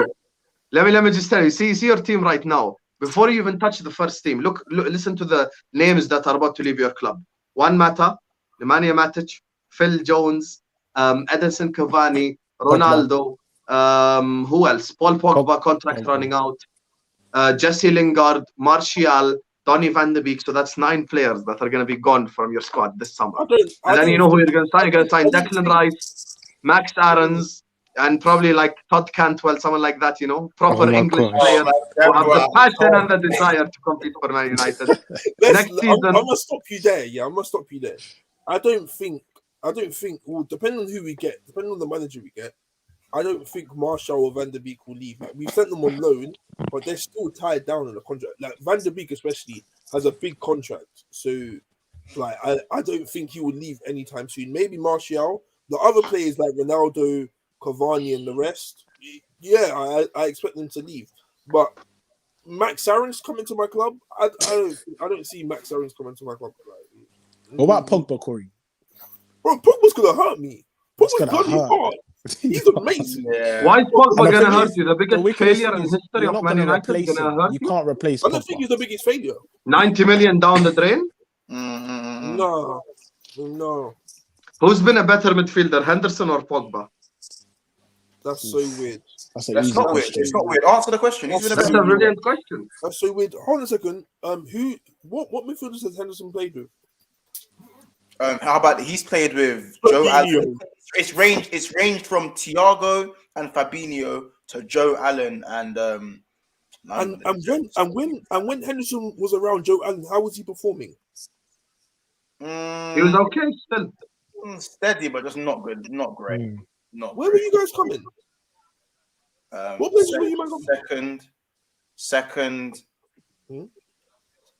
you. See your team right now. Before you even touch the first team, look, listen to the names that are about to leave your club. Juan Mata, Nemanja Matic, Phil Jones, Edinson Cavani, Ronaldo, who else? Paul Pogba contract running out, Jesse Lingard, Martial, Donny van de Beek. So that's 9 players that are going to be gone from your squad this summer. And then you know who you're going to sign? You're going to sign Declan Rice, Max Aarons, and probably like Todd Cantwell, someone like that, proper English player who have the passion and the desire to compete for Man United. Next season, I'm gonna stop you there. Yeah, I'm gonna stop you there. I don't think. Well, depending on who we get, depending on the manager we get, I don't think Martial or Van der Beek will leave. Like, we sent them on loan, but they're still tied down in the contract. Like Van der Beek especially has a big contract, so like I don't think he will leave anytime soon. Maybe Martial. The other players like Ronaldo, Cavani and the rest, yeah, I expect them to leave. But Max Aarons coming to my club, I don't see Max Aarons coming to my club. What about Pogba, Corey? Bro, Pogba's gonna hurt me. It's Pogba's gonna bloody hurt. hard. He's amazing. Yeah. Why is And Pogba the gonna thing hurt is- you? The biggest wickedest failure thing in is history you're of not Man gonna United replace gonna him. hurt You you? can't replace I don't think Pogba. he's the biggest failure. 90 million down the drain. No. Who's been a better midfielder, Henderson or Pogba? That's so weird. That's an That's easy not weird. question. It's not weird. Answer the question. Who's been a That's better a brilliant question. That's so weird. Hold on a second. What midfielders has Henderson played with? How about he's played with Joe Allen? It's ranged from Thiago and Fabinho to Joe Allen and when Henderson was around Joe Allen, how was he performing? He was okay still. Steady, but just not good, not great. Not Where great. were you guys coming? What places were you guys coming? Second,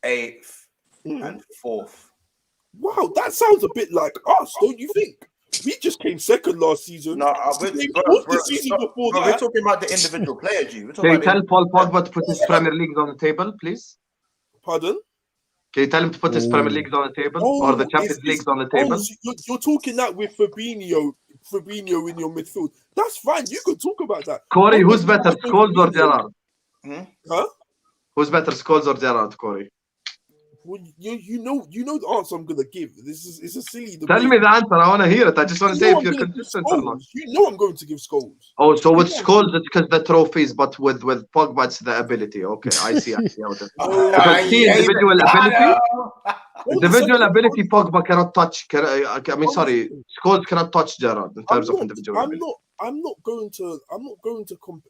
eighth, and fourth. Wow, that sounds a bit like us, don't you think? We just came second last season. No, the season before that. We're talking about the individual player, G. Can you tell Paul Pogba to put his Premier Leagues on the table, please? Pardon? Can you tell him to put his Premier Leagues on the table or the Champions Leagues on the table? So you're talking that with Fabinho in your midfield. That's fine. You could talk about that. Corey, who's better, Scholes or Gerrard? Huh? Who's better, Scholes or Gerrard, Corey? Well, you know the answer I'm gonna give. It's a silly debate. Tell me the answer. I want to hear it. I just want to say if you're consistent or not. You know I'm going to give Scholes. Oh, so with Scholes, it's because the trophies, but with Pogba, it's the ability. Okay, I see. How it is. Because see, individual ability, Pogba cannot touch. Sorry, Scholes cannot touch Gerrard in terms of individual ability. I'm not going to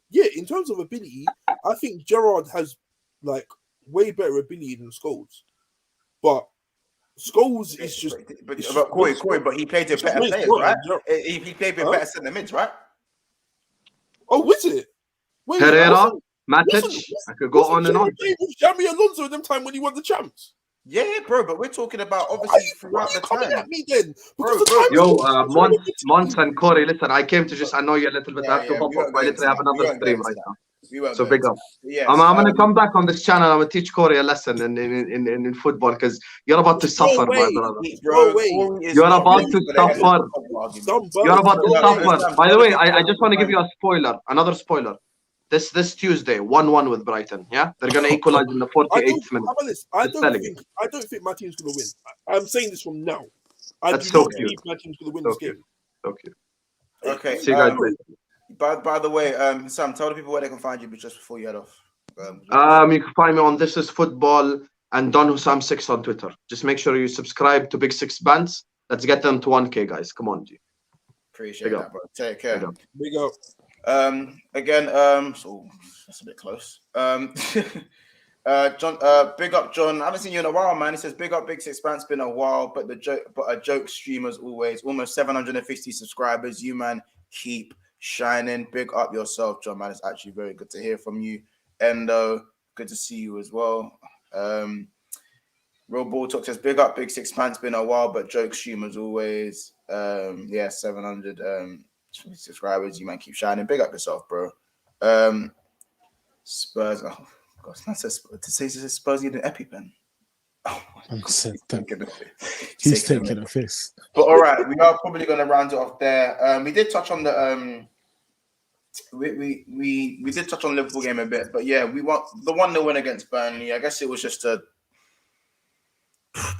Yeah, in terms of ability, I think Gerrard has like way better ability than Scholes. But Scholes is just. But Corey, but he played with better players, right? He played with better centre mids, right? Oh, is it? Wait, Herrera, Matic. I could go on and on. With Xabi Alonso at them time when he won the champs. Yeah, bro, but we're talking about obviously throughout the time. At me then? Mons and Corey, listen, I came to just annoy you a little bit. I have to pop up. I literally have another stream right now. So big up. Yes, I'm gonna come back on this channel. I'm gonna teach Corey a lesson in football because you're about to suffer, my brother. You're about to suffer. You're about to suffer. By the way, I just want to give you a spoiler. Another spoiler. This Tuesday, 1-1 with Brighton. Yeah, they're gonna equalize in the 48th minute. I don't think my team's gonna win. I'm saying this from now. That's so cute. My team's gonna win this game. Okay. Okay. See you guys later. By the way, Sam, tell the people where they can find you, but just before you head off. You can find me on This Is Football and Don Hussam 6 on Twitter. Just make sure you subscribe to Big Six Bands. Let's get them to 1K, guys. Come on, G. Appreciate that, bro. Take care. Big up. Again, so that's a bit close. John, big up, John. I haven't seen you in a while, man. He says, big up, Big Six Bands. Been a while, but a joke stream as always. Almost 750 subscribers. You, man, keep shining. Big up yourself, John, man. It's actually very good to hear from you. Endo, good to see you as well. Real Ball Talk says, big up, Big Six Pants. Been a while, but joke stream as always. 700 subscribers. You might keep shining. Big up yourself, bro. Spurs. Oh gosh, that says Spurs need an EpiPen. Oh my God. He's taking a fist. But all right, we are probably going to round it off there. We did touch on the we did touch on Liverpool game a bit, but yeah, we want the 1-0 win against Burnley. I guess it was just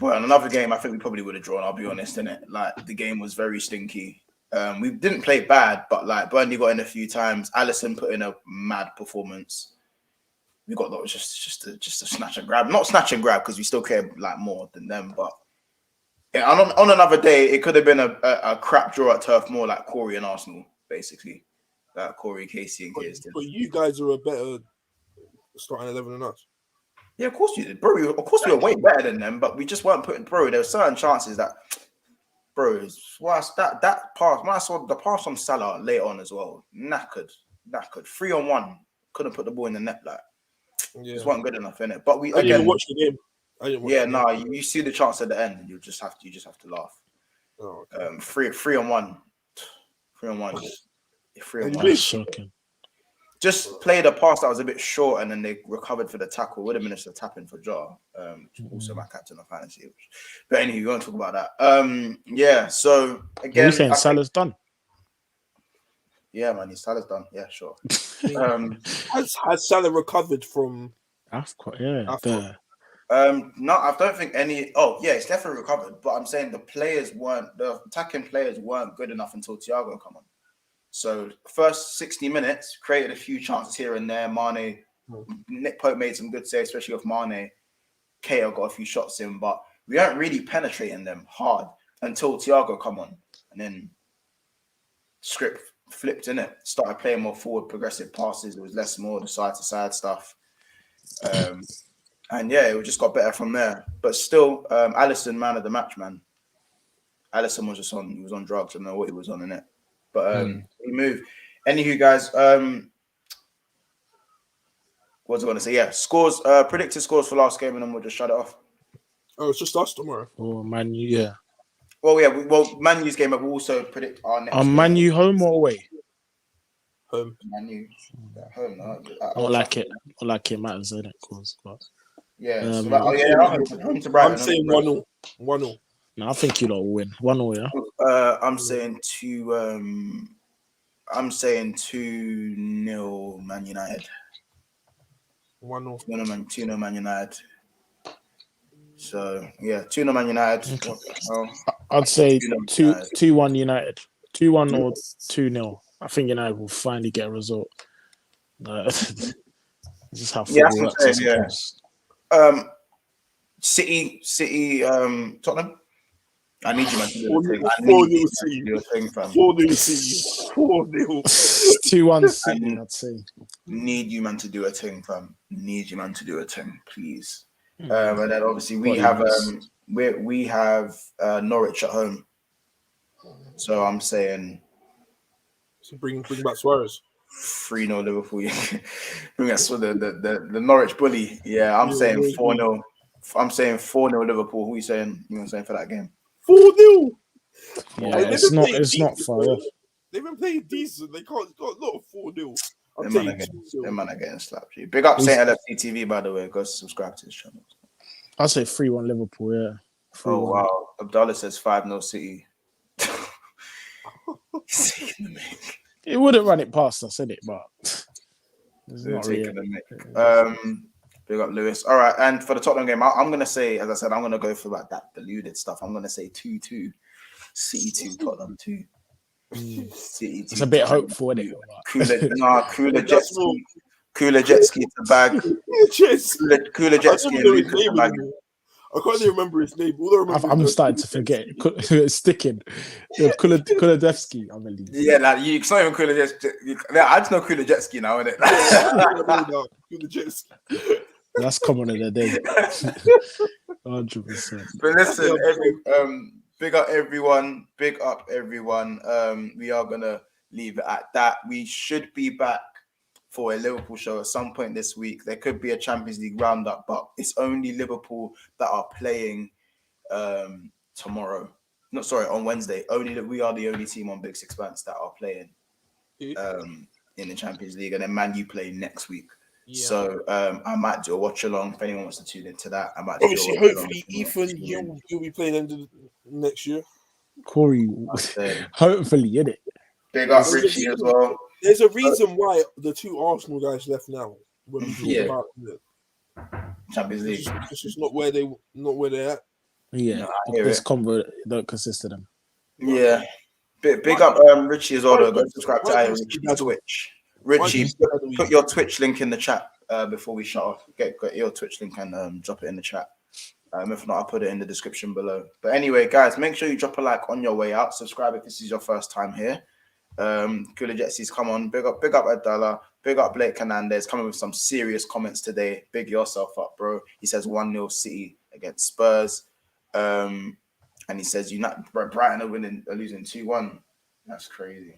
another game. I think we probably would have drawn. I'll be honest, innit? Like the game was very stinky. We didn't play bad, but like Burnley got in a few times. Alisson put in a mad performance. We got that was just a snatch and grab, not snatch and grab because we still care like more than them. But yeah, on another day, it could have been a crap draw at Turf Moor like Corey and Arsenal, basically. Corey, Casey, and Kirsten. But you guys are a better starting 11 than us. Yeah, of course you did, bro. Of course we were way better than them, but we just weren't putting. Bro, there were certain chances that, bro, that pass. When I saw the pass from Salah late on as well, knackered. 3-on-1, couldn't put the ball in the net like. Just wasn't good enough in it. But I didn't watch the game. You see the chance at the end, and you just have to laugh. Oh, okay. 3-on-1. 3-on-1. Shocking. Just played a pass that was a bit short, and then they recovered for the tackle. Would have been just a tap in for Jar. Also my captain of fantasy. But anyway, we won't talk about that. Yeah. So again, are you saying Salah's done? Yeah, man, his Salah's done. Yeah, sure. Has Salah recovered from Afcon, yeah. Afcon? No, I don't think any. Oh, yeah, it's definitely recovered. But I'm saying the attacking players weren't good enough until Thiago come on. So first 60 minutes created a few chances here and there. Mane, Nick Pope made some good saves, especially off Mane. Keita got a few shots in, but we aren't really penetrating them hard until Thiago come on, and then script flipped in it. Started playing more forward, progressive passes. It was less more the side to side stuff. And yeah, it just got better from there. But still, Alisson, man of the match, man. Alisson was he was on drugs. I don't know what he was on in it. But we move. Anywho, guys, what was I going to say? Yeah, scores, predicted scores for last game, and then we'll just shut it off. Oh, it's just us tomorrow. Oh, Man U, yeah. Well, yeah, Man U's game, but we'll also predict our next game. Man U home or away? Home. Man U home, no? Not like it matters, isn't it? But yeah, home to Brighton. I'm saying 1-0. 1-0. No, I think you lot will win. 1-0, yeah. I'm saying 2-0 Man United. 1-0. 2-0 Man United. So yeah, 2-0 Man United. Okay. I'd say 2-1 United. 2-1 or 2-0. I think United will finally get a result. Just how football works. Yeah. City, Tottenham. I need you, man, to do a thing. 4-0 City. 4-0 City. 4-0. 2-1 City, I'd say. Need you, man, to do a thing, fam. Need you, man, to do a thing, please. And then obviously we have Norwich at home. So I'm saying, so bring back Suarez. 3-0 Liverpool. Bring us the Norwich bully. Yeah, I'm saying 4-0. I'm saying 4-0 Liverpool. Who are you saying? You saying for that game? 4-0. Yeah, it's not far off. They've been playing decent. They got a lot of 4-0. Them man are getting slapped. Big up Saint LFC TV, by the way. Go subscribe to his channel. I'll say 3-1 Liverpool, yeah. 3-1. Oh, wow. Abdallah says 5-0 City. It wouldn't run it past us, innit? But it's not really. Big up Lewis. All right, and for the Tottenham game, I'm going to say, as I said, I'm going to go for like that deluded stuff. I'm going to say 2-2. City 2, Tottenham 2. City 2. It's a bit hopeful, isn't it? Cooler jet ski to bag. Cooler jet ski. I can't even remember his name. I'm starting to forget. It's sticking. Kuledevsky, I believe. Yeah, like it's not even Kuledevsky. I just know Cooler jet ski now, innit? Cooler jet ski. That's common in the day. 100%. But listen, big up everyone. Big up everyone. We are gonna leave it at that. We should be back for a Liverpool show at some point this week. There could be a Champions League roundup, but it's only Liverpool that are playing tomorrow. No, sorry, on Wednesday. We are the only team on Big Six Bands that are playing in the Champions League, and then Man U play next week. Yeah. So I might do a watch along if anyone wants to tune into that. I might. Obviously, hopefully, Ethan, you'll be playing end of next year. Corey, hopefully, innit? Big up Richie as well. There's a reason why the two Arsenal guys left now. When I'm talking about the Champions League, it's just not where they're at. Yeah, this convo don't consist of them. Yeah, big up Richie as well. Though. Go subscribe to Richie's Twitch. Richie, put your Twitch link in the chat before we shut off. Get your Twitch link and drop it in the chat. If not, I'll put it in the description below. But anyway, guys, make sure you drop a like on your way out. Subscribe if this is your first time here. Cooler Jetsies, come on. Big up Adala. Big up Blake Hernandez. Coming with some serious comments today. Big yourself up, bro. He says 1-0 City against Spurs. And he says Brighton are losing 2-1. That's crazy.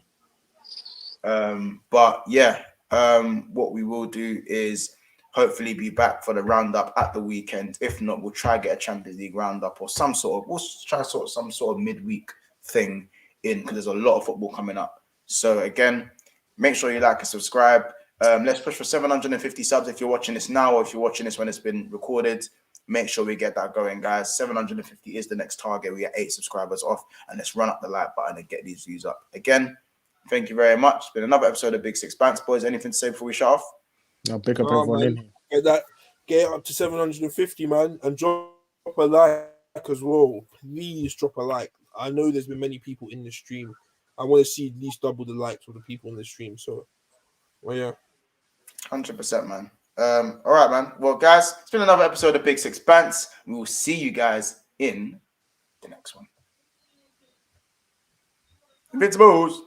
But yeah, what we will do is hopefully be back for the roundup at the weekend. If not, we'll try get a Champions League roundup or some sort of midweek thing in, because there's a lot of football coming up. So again, make sure you like and subscribe. Let's push for 750 subs if you're watching this now, or if you're watching this when it's been recorded. Make sure we get that going, guys. 750 is the next target. We get 8 subscribers off, and let's run up the like button and get these views up. Again, Thank you very much. It's been another episode of Big Six Bands, boys. Anything to say before we shut off? I'll pick up Nah, everyone man. in here. Get it up to 750, man, and drop a like as well. Please drop a like. I know there's been many people in the stream. I want to see at least double the likes of the people in the stream. So, well, yeah. 100%, man. All right, man. Well, guys, it's been another episode of Big Six Bands. We will see you guys in the next one. Invincibles.